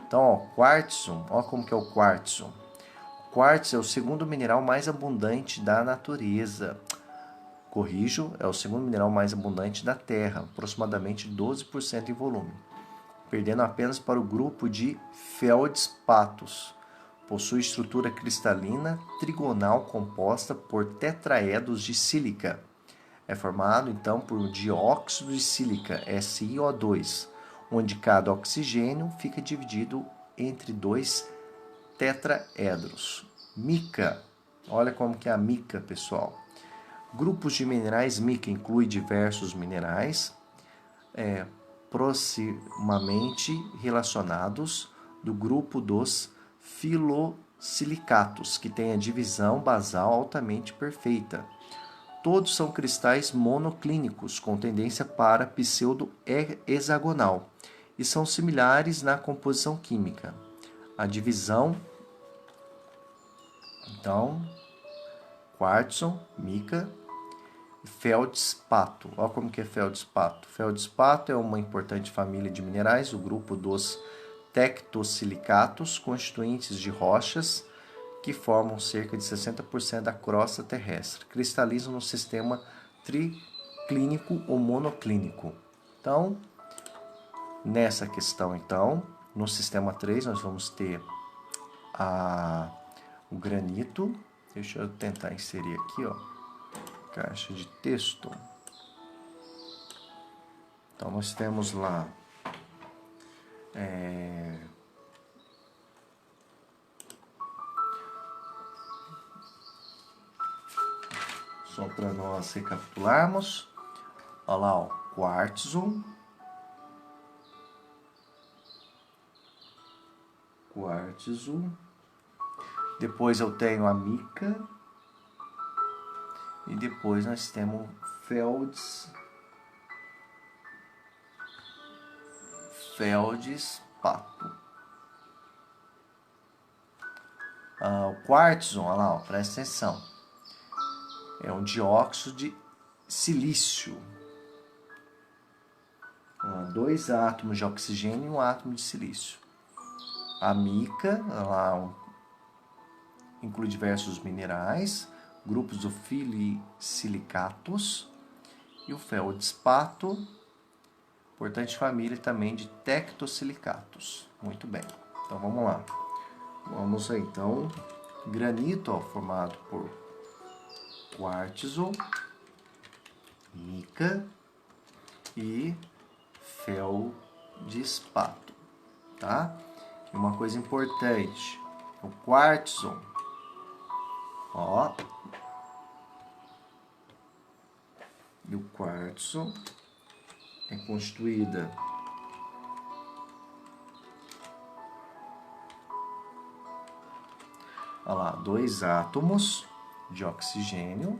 Então, quartzo, como que é o quartzo? O quartzo é o segundo mineral mais abundante da natureza. Corrijo, é o segundo mineral mais abundante da Terra, aproximadamente 12% em volume, perdendo apenas para o grupo de feldspatos. Possui estrutura cristalina trigonal composta por tetraedros de sílica. É formado, então, por dióxido de sílica, SiO2, onde cada oxigênio fica dividido entre 2 tetraedros. Mica, olha como que é a mica, pessoal. Grupos de minerais mica inclui diversos minerais proximamente relacionados do grupo dos filosilicatos, que tem a divisão basal altamente perfeita. Todos são cristais monoclínicos, com tendência para pseudo-hexagonal, e são similares na composição química. A divisão, então, quartzo, mica, feldespato. Olha como que é feldespato. Feldespato é uma importante família de minerais, o grupo dos tectosilicatos, constituintes de rochas que formam cerca de 60% da crosta terrestre. Cristalizam no sistema triclínico ou monoclínico. Então, nessa questão, então, no sistema 3, nós vamos ter o granito. Deixa eu tentar inserir aqui, ó, caixa de texto. Então, nós temos lá só para nós recapitularmos, olha lá, ó, quartzo, depois eu tenho a mica, e depois nós temos feldespato. O quartzo, olha lá, ó, presta atenção, é um dióxido de silício. 2 átomos de oxigênio e 1 átomo de silício. A mica, lá, inclui diversos minerais, grupos do silicatos, e o feldespato, importante família também de tectosilicatos. Muito bem, então vamos lá. Vamos aí, então, granito, ó, formado por quartzo, mica e feldespato, tá? E uma coisa importante, o quartzo, ó, e o quartzo é constituída olha lá, 2 átomos de oxigênio,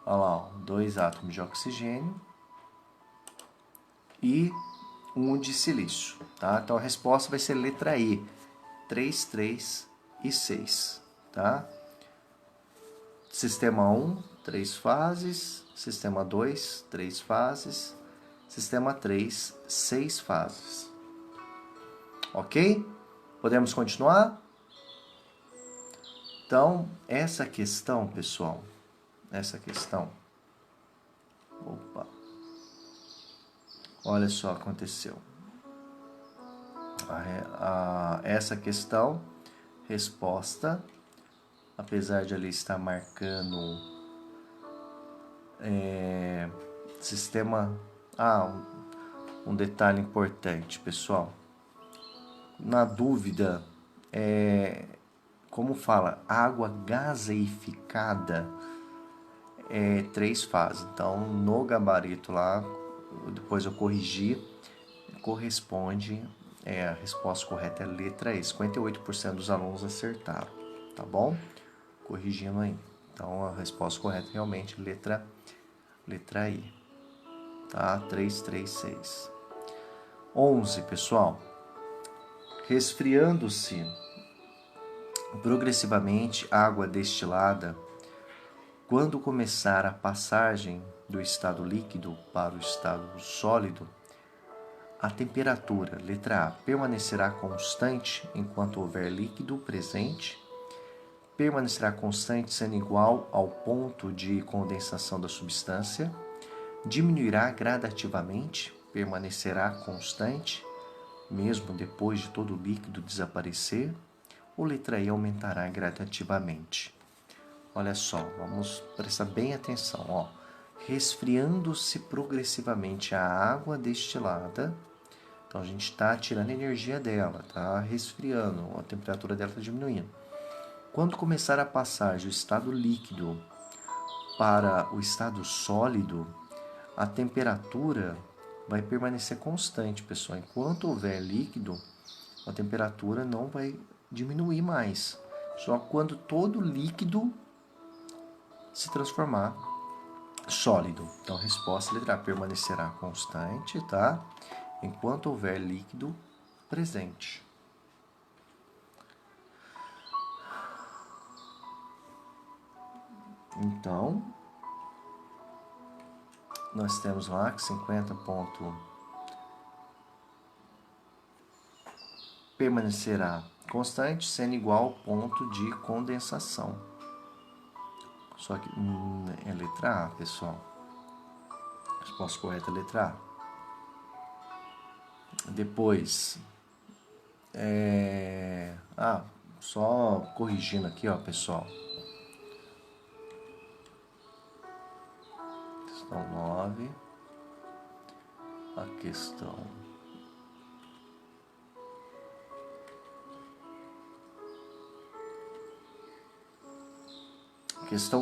olha lá, 2 átomos de oxigênio e 1 de silício, tá? Então a resposta vai ser letra E, 3, 3 e 6, tá? Sistema 1, 3 fases, sistema 2, 3 fases, sistema 3, 6 fases. Ok? Podemos continuar? Então, essa questão, pessoal, opa, olha só, aconteceu. Essa questão, resposta, apesar de ali estar marcando sistema... um detalhe importante, pessoal. Na dúvida, como fala, água gaseificada é 3 fases. Então, no gabarito lá, depois eu corrigi, corresponde, a resposta correta é a letra E. 58% dos alunos acertaram, tá bom? Corrigindo aí. Então, a resposta correta é realmente letra I. Tá? 3, 3, 6. 11, pessoal. Resfriando-se progressivamente a água destilada, quando começar a passagem do estado líquido para o estado sólido, a temperatura, letra A, permanecerá constante enquanto houver líquido presente, permanecerá constante sendo igual ao ponto de condensação da substância, diminuirá gradativamente, permanecerá constante, mesmo depois de todo o líquido desaparecer, ou letra E, aumentará gradativamente. Olha só, vamos prestar bem atenção, ó. Resfriando-se progressivamente a água destilada, então a gente está tirando a energia dela, tá resfriando, a temperatura dela está diminuindo. Quando começar a passagem do estado líquido para o estado sólido, a temperatura vai permanecer constante, pessoal. Enquanto houver líquido, a temperatura não vai diminuir mais. Só quando todo líquido se transformar sólido. Então, a resposta letra A, permanecerá constante, tá? Enquanto houver líquido presente. Então, nós temos lá que 50 ponto permanecerá constante, sendo igual ao ponto de condensação. Só que é letra A, pessoal. A resposta correta é letra A. Depois, só corrigindo aqui, ó, pessoal. Questão 9. A questão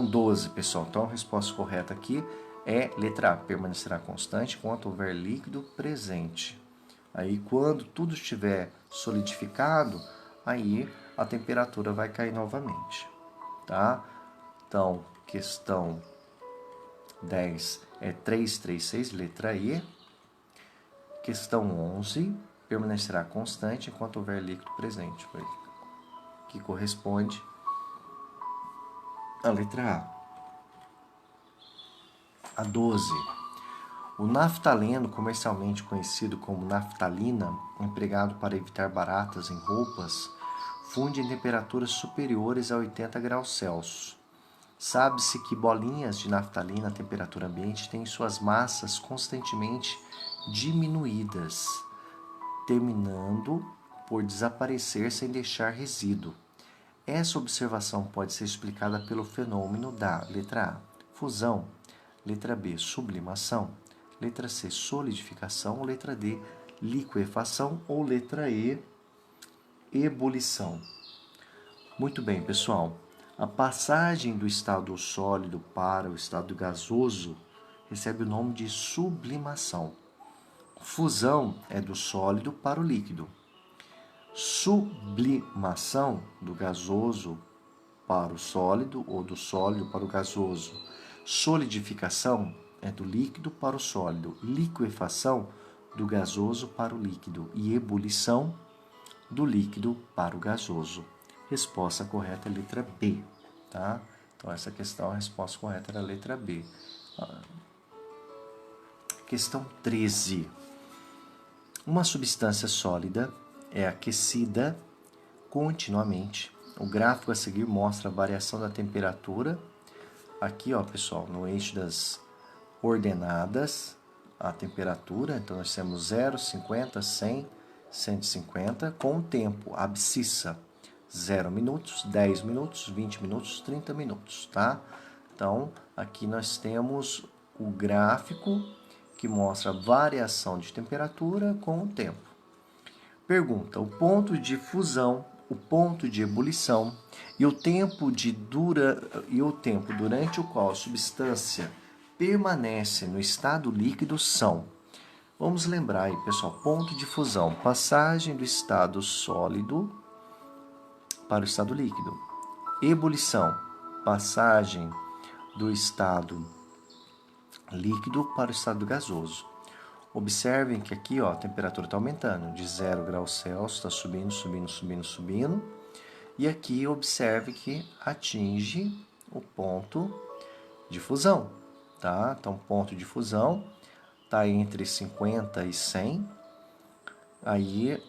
12, pessoal. Então, a resposta correta aqui é letra A. Permanecerá constante enquanto houver líquido presente. Aí, quando tudo estiver solidificado, aí a temperatura vai cair novamente, tá? Então, questão 10 é 336, letra E. Questão 11, permanecerá constante enquanto houver líquido presente, que corresponde à letra A. A 12. O naftaleno, comercialmente conhecido como naftalina, empregado para evitar baratas em roupas, funde em temperaturas superiores a 80 graus Celsius. Sabe-se que bolinhas de naftalina a temperatura ambiente têm suas massas constantemente diminuídas, terminando por desaparecer sem deixar resíduo. Essa observação pode ser explicada pelo fenômeno da letra A, fusão, letra B, sublimação, letra C, solidificação, letra D, liquefação ou letra E, ebulição. Muito bem, pessoal. A passagem do estado sólido para o estado gasoso recebe o nome de sublimação. Fusão é do sólido para o líquido. Sublimação, do gasoso para o sólido ou do sólido para o gasoso. Solidificação é do líquido para o sólido. Liquefação, do gasoso para o líquido. E ebulição, do líquido para o gasoso. Resposta correta é a letra B, tá? Então, essa questão, a resposta correta era a letra B. Questão 13. Uma substância sólida é aquecida continuamente. O gráfico a seguir mostra a variação da temperatura. Aqui, ó, pessoal, no eixo das ordenadas, a temperatura. Então, nós temos 0, 50, 100, 150, com o tempo, a abscissa. 0 minutos, 10 minutos, 20 minutos, 30 minutos, tá? Então, aqui nós temos o gráfico que mostra a variação de temperatura com o tempo. Pergunta: o ponto de fusão, o ponto de ebulição e o tempo durante o qual a substância permanece no estado líquido são. Vamos lembrar aí, pessoal, ponto de fusão, passagem do estado sólido para o estado líquido. Ebulição, passagem do estado líquido para o estado gasoso. Observem que aqui, ó, a temperatura está aumentando, de 0 graus Celsius, está subindo, subindo, subindo, subindo. E aqui observe que atinge o ponto de fusão, tá? Então, ponto de fusão está entre 50 e 100. Aí,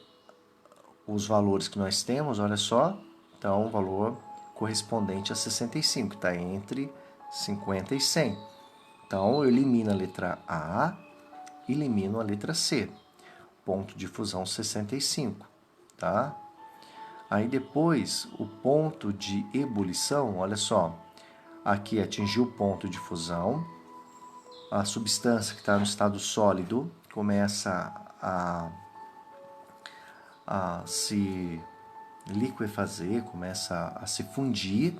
os valores que nós temos, olha só, então o valor correspondente a 65, está entre 50 e 100. Então, eu elimino a letra A, elimino a letra C. Ponto de fusão 65, tá? Aí depois, o ponto de ebulição, olha só, aqui atingiu o ponto de fusão, a substância que está no estado sólido começa a se liquefazer, começa a se fundir.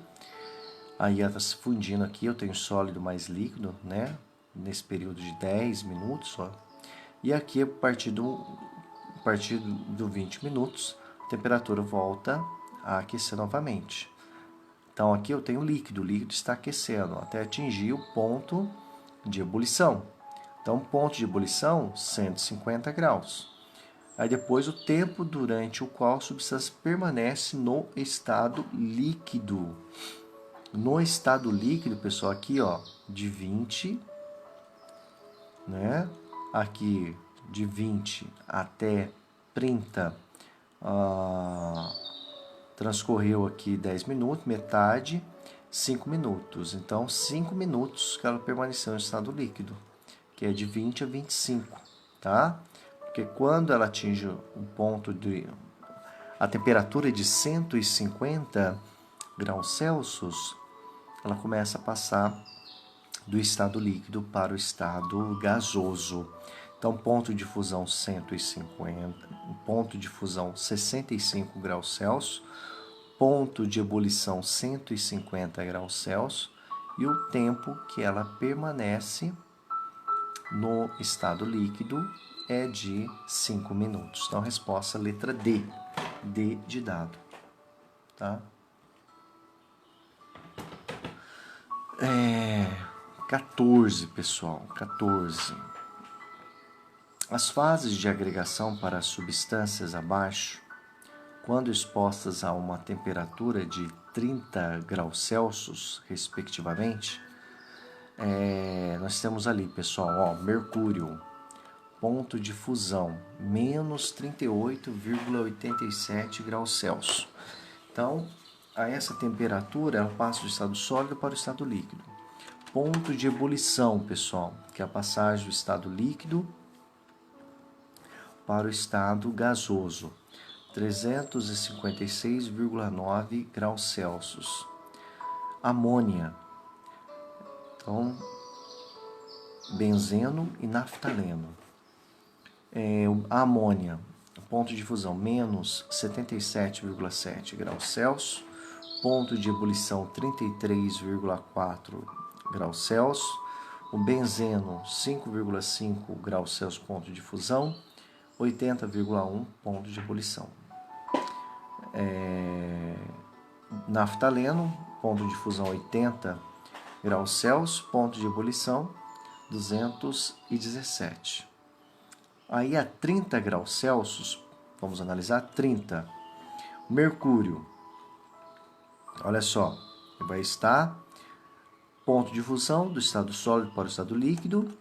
Aí ela está se fundindo aqui, eu tenho sólido mais líquido, né? Nesse período de 10 minutos, ó. E aqui, a partir do 20 minutos, a temperatura volta a aquecer novamente. Então, aqui eu tenho líquido, o líquido está aquecendo até atingir o ponto de ebulição. Então, ponto de ebulição, 150 graus. Aí depois o tempo durante o qual a substância permanece no estado líquido. No estado líquido, pessoal, aqui ó, de 20, né? Aqui de 20 até 30, transcorreu aqui 10 minutos, metade, 5 minutos. Então, 5 minutos que ela permaneceu no estado líquido, que é de 20 a 25, tá? Porque quando ela atinge um ponto de... a temperatura de 150 graus Celsius, ela começa a passar do estado líquido para o estado gasoso. Então, ponto de fusão 150, ponto de fusão 65 graus Celsius, ponto de ebulição 150 graus Celsius e o tempo que ela permanece no estado líquido é de 5 minutos. Então, a resposta letra D. D de dado. Tá? 14, pessoal. 14. As fases de agregação para substâncias abaixo, quando expostas a uma temperatura de 30 graus Celsius, respectivamente, nós temos ali, pessoal, ó, mercúrio, ponto de fusão, menos 38,87 graus Celsius. Então, a essa temperatura, ela passa do estado sólido para o estado líquido. Ponto de ebulição, pessoal, que é a passagem do estado líquido para o estado gasoso, 356,9 graus Celsius. Amônia, então, benzeno e naftaleno. A amônia, ponto de fusão, menos 77,7 graus Celsius. Ponto de ebulição, 33,4 graus Celsius. O benzeno, 5,5 graus Celsius, ponto de fusão. 80,1 ponto de ebulição. Naftaleno, ponto de fusão 80 graus Celsius, ponto de ebulição 217. Aí a 30 graus Celsius, vamos analisar 30. Mercúrio, olha só, vai estar ponto de fusão do estado sólido para o estado líquido,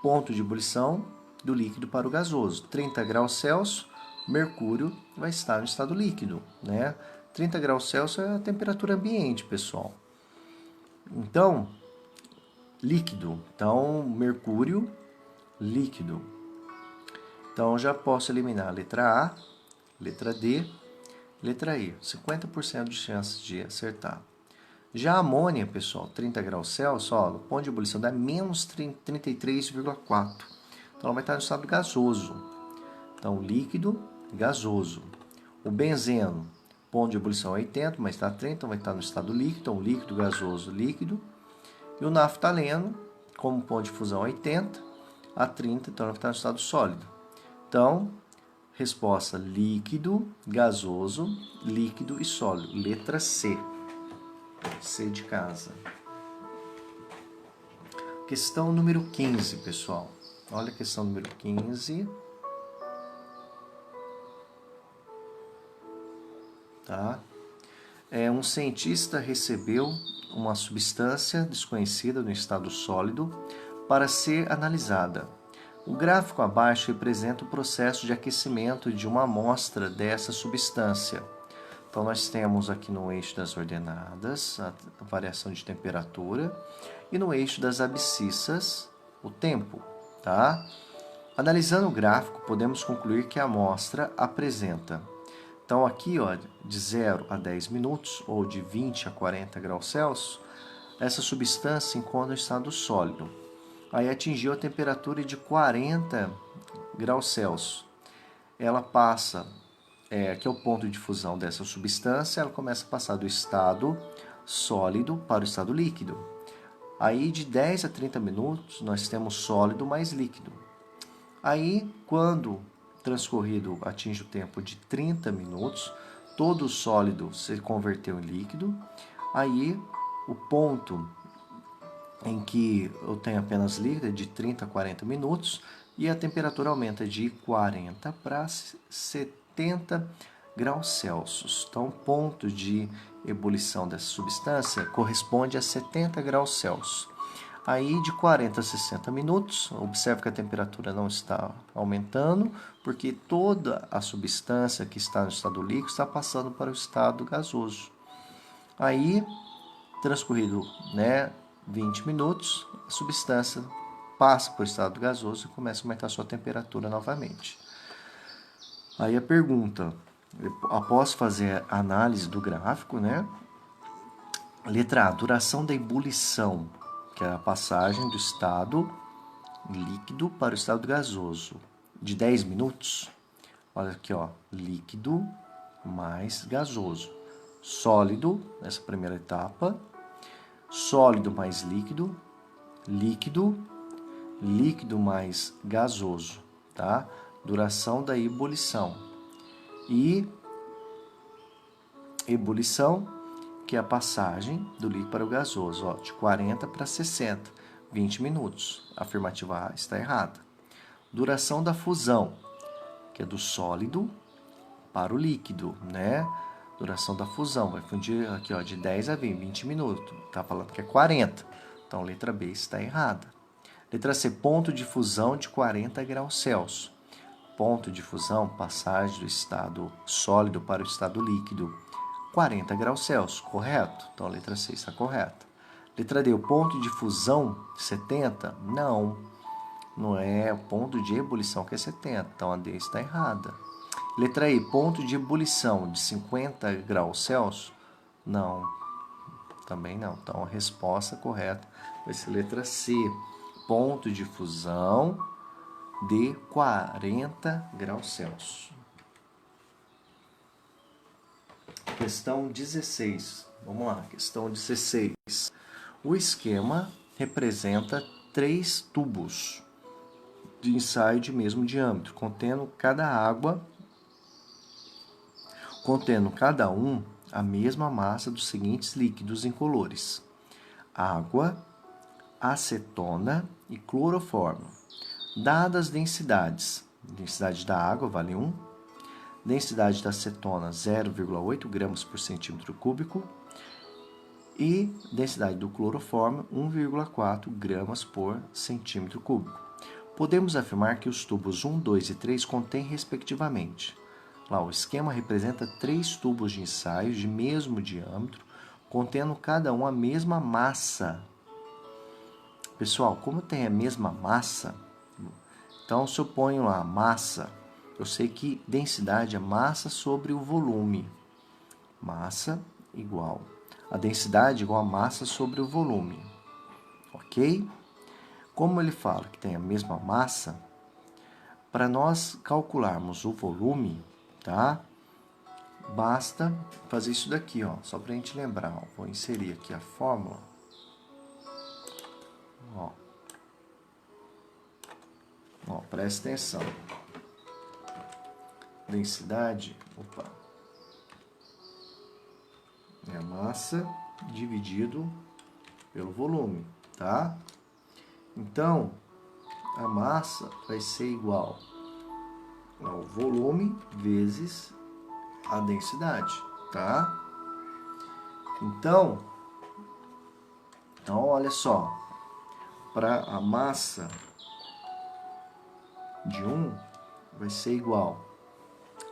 ponto de ebulição do líquido para o gasoso. 30 graus Celsius, mercúrio vai estar no estado líquido, né? 30 graus Celsius é a temperatura ambiente, pessoal. Então, líquido. Então, mercúrio, líquido. Então, já posso eliminar a letra A, letra D, letra E. 50% de chance de acertar. Já a amônia, pessoal, 30 graus Celsius, ó, o ponto de ebulição dá menos 33,4. Então, ela vai estar no estado gasoso. Então, líquido, gasoso. O benzeno, ponto de ebulição 80, mas está 30, então vai estar no estado líquido. Então, líquido, gasoso, líquido. E o naftaleno, como ponto de fusão 80 a 30, então ela vai estar no estado sólido. Então, resposta líquido, gasoso, líquido e sólido. Letra C. C de casa. Questão número 15, pessoal. Olha a questão número 15. Tá? Um cientista recebeu uma substância desconhecida no estado sólido para ser analisada. O gráfico abaixo representa o processo de aquecimento de uma amostra dessa substância. Então, nós temos aqui no eixo das ordenadas a variação de temperatura e no eixo das abscissas o tempo. Tá? Analisando o gráfico, podemos concluir que a amostra apresenta. Então, aqui, ó, de 0 a 10 minutos, ou de 20 a 40 graus Celsius, essa substância se encontra no estado sólido. Aí atingiu a temperatura de 40 graus Celsius. Ela passa, que é o ponto de fusão dessa substância, ela começa a passar do estado sólido para o estado líquido. Aí, de 10 a 30 minutos, nós temos sólido mais líquido. Aí, quando transcorrido atinge o tempo de 30 minutos, todo o sólido se converteu em líquido. Aí, o ponto em que eu tenho apenas líquido é de 30 a 40 minutos e a temperatura aumenta de 40 para 70 graus Celsius. Então, o ponto de ebulição dessa substância corresponde a 70 graus Celsius. Aí, de 40 a 60 minutos, observe que a temperatura não está aumentando, porque toda a substância que está no estado líquido está passando para o estado gasoso. Aí, transcorrido 20 minutos, a substância passa para o estado gasoso e começa a aumentar a sua temperatura novamente. Aí a pergunta, após fazer a análise do gráfico, letra A, duração da ebulição, que é a passagem do estado líquido para o estado gasoso, de 10 minutos. Olha aqui, ó, líquido mais gasoso. Sólido, nessa primeira etapa. Sólido mais líquido. Líquido, líquido mais gasoso, tá? Duração da ebulição. E ebulição, que é a passagem do líquido para o gasoso, ó, de 40 para 60, 20 minutos. A afirmativa A está errada. Duração da fusão, que é do sólido para o líquido, Duração da fusão, vai fundir aqui, ó, de 10 a 20 minutos. Tá falando que é 40. Então, letra B está errada. Letra C, ponto de fusão de 40 graus Celsius. Ponto de fusão, passagem do estado sólido para o estado líquido, 40 graus Celsius, correto? Então, a letra C está correta. Letra D, o ponto de fusão, 70? Não é o ponto de ebulição que é 70, então a D está errada. Letra E, ponto de ebulição de 50 graus Celsius? Não, também não. Então, a resposta correta vai ser letra C, ponto de fusão de 40 graus Celsius. Questão 16. Vamos lá, questão 16. O esquema representa 3 tubos de ensaio de mesmo diâmetro, contendo cada um a mesma massa dos seguintes líquidos incolores: água, acetona e cloroformo. Dadas as densidades, densidade da água vale 1, densidade da acetona 0,8 gramas por centímetro cúbico e densidade do cloroformo 1,4 gramas por centímetro cúbico. Podemos afirmar que os tubos 1, 2 e 3 contêm respectivamente. Lá, o esquema representa 3 tubos de ensaio de mesmo diâmetro, contendo cada um a mesma massa. Pessoal, como tem a mesma massa, então se eu ponho lá massa, eu sei que densidade é massa sobre o volume. Massa igual. A densidade igual a massa sobre o volume. Ok? Como ele fala que tem a mesma massa, para nós calcularmos o volume, tá? Basta fazer isso daqui, ó, só para a gente lembrar. Ó. Vou inserir aqui a fórmula. Ó, presta atenção. Densidade, é a massa dividido pelo volume, tá? Então, a massa vai ser igual ao volume vezes a densidade, tá? Então olha só, para a massa de 1 vai ser igual,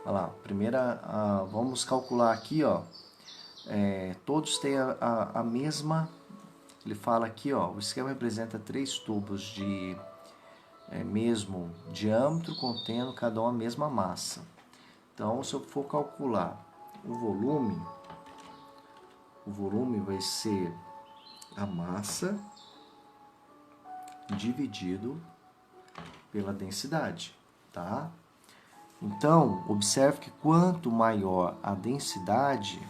olha lá, vamos calcular aqui, ó, todos têm a mesma, ele fala aqui, ó, o esquema representa 3 tubos de mesmo diâmetro, contendo cada um a mesma massa. Então, se eu for calcular o volume vai ser a massa dividido pela densidade, tá? Então, observe que quanto maior a densidade,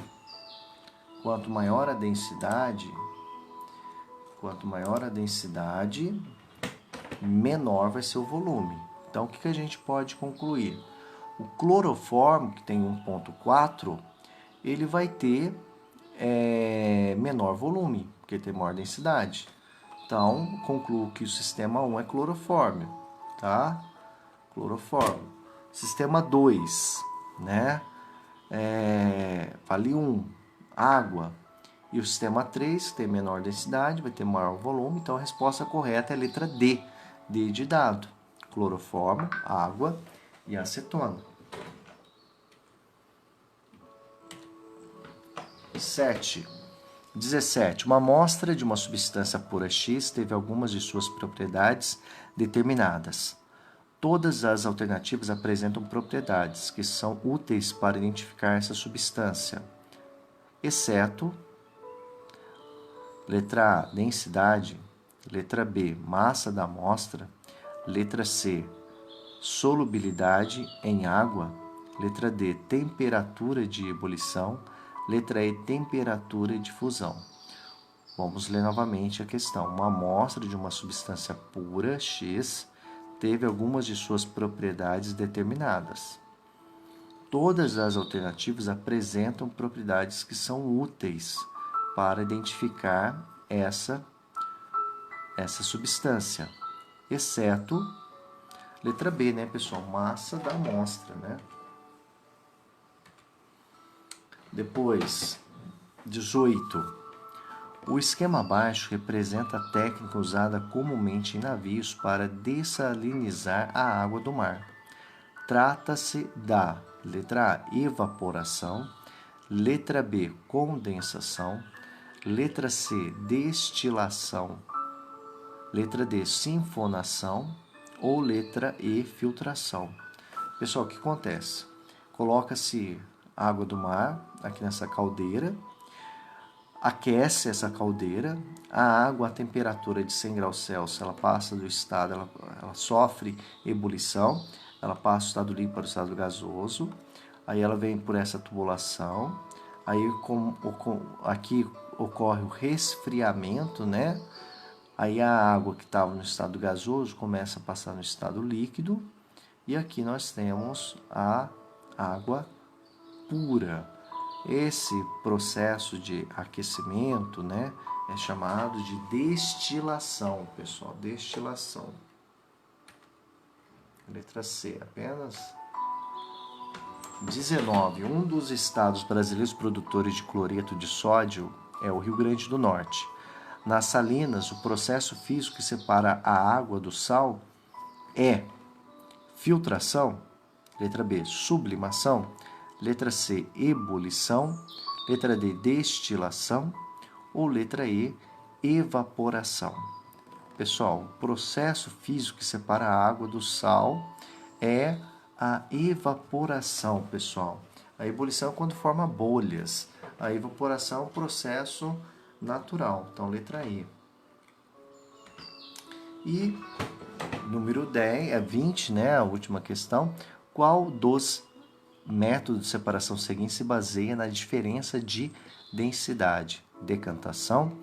menor vai ser o volume. Então, o que a gente pode concluir? O cloroformo, que tem 1,4, ele vai ter menor volume, porque tem maior densidade. Então, concluo que o sistema 1 é clorofórmio, tá? cloroformo. Sistema 2, né? Vale 1, água. E o sistema 3, que tem menor densidade, vai ter maior volume. Então a resposta correta é a letra D. D de dado. Cloroformo, água e acetona. 17. Uma amostra de uma substância pura X teve algumas de suas propriedades determinadas. Todas as alternativas apresentam propriedades que são úteis para identificar essa substância, exceto letra A, densidade, letra B, massa da amostra, letra C, solubilidade em água, letra D, temperatura de ebulição, letra E, temperatura de fusão. Vamos ler novamente a questão. Uma amostra de uma substância pura, X, teve algumas de suas propriedades determinadas. Todas as alternativas apresentam propriedades que são úteis para identificar essa substância, exceto letra B, né, pessoal? Massa da amostra, né? Depois, 18. O esquema abaixo representa a técnica usada comumente em navios para dessalinizar a água do mar. Trata-se da letra A, evaporação, letra B, condensação, letra C, destilação, letra D, sinfonação ou letra E, filtração. Pessoal, o que acontece? Coloca-se água do mar aqui nessa caldeira, aquece essa caldeira, a água a temperatura de 100 graus Celsius, ela passa do estado, ela sofre ebulição, ela passa do estado líquido para o estado gasoso, aí ela vem por essa tubulação, aí aqui ocorre o resfriamento, né? Aí a água que estava no estado gasoso começa a passar no estado líquido, e aqui nós temos a água pura. Esse processo de aquecimento, né, é chamado de destilação, pessoal, destilação. Letra C, apenas. 19. Um dos estados brasileiros produtores de cloreto de sódio é o Rio Grande do Norte. Nas salinas, o processo físico que separa a água do sal é filtração, letra B, sublimação, letra C, ebulição, letra D, destilação ou letra E, evaporação. Pessoal, o processo físico que separa a água do sal é a evaporação, pessoal. A ebulição é quando forma bolhas. A evaporação é um processo natural. Então, letra E. E número 10, 20, né, a última questão. Qual dos métodos de separação seguintes se baseia na diferença de densidade? Decantação,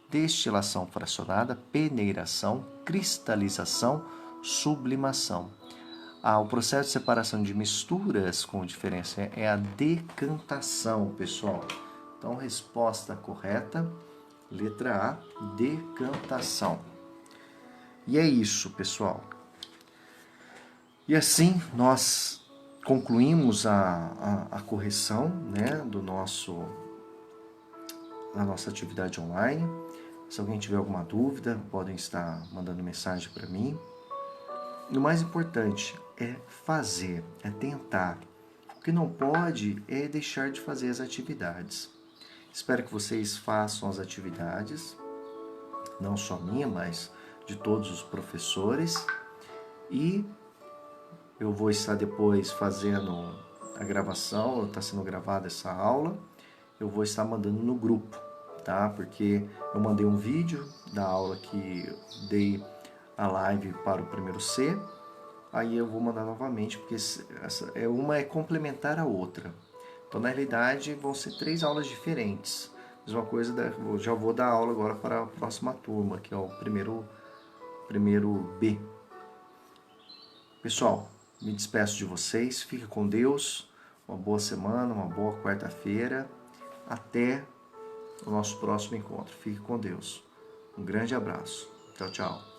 destilação fracionada, peneiração, cristalização, sublimação. O processo de separação de misturas com diferença é a decantação, pessoal. Então, resposta correta, letra A, decantação. E é isso, pessoal. E assim nós concluímos a correção, né, da nossa atividade online. Se alguém tiver alguma dúvida, podem estar mandando mensagem para mim. E o mais importante é fazer, é tentar. O que não pode é deixar de fazer as atividades. Espero que vocês façam as atividades, não só minha, mas de todos os professores. E eu vou estar depois fazendo a gravação, está sendo gravada essa aula, eu vou estar mandando no grupo, tá? Porque eu mandei um vídeo da aula que dei a live para o primeiro C, aí eu vou mandar novamente, porque uma é complementar a outra. Então, na realidade, vão ser 3 aulas diferentes. Mesma coisa, eu já vou dar aula agora para a próxima turma, que é o primeiro B. Pessoal, me despeço de vocês, fique com Deus, uma boa semana, uma boa quarta-feira, até o nosso próximo encontro. Fique com Deus. Um grande abraço. Tchau, tchau.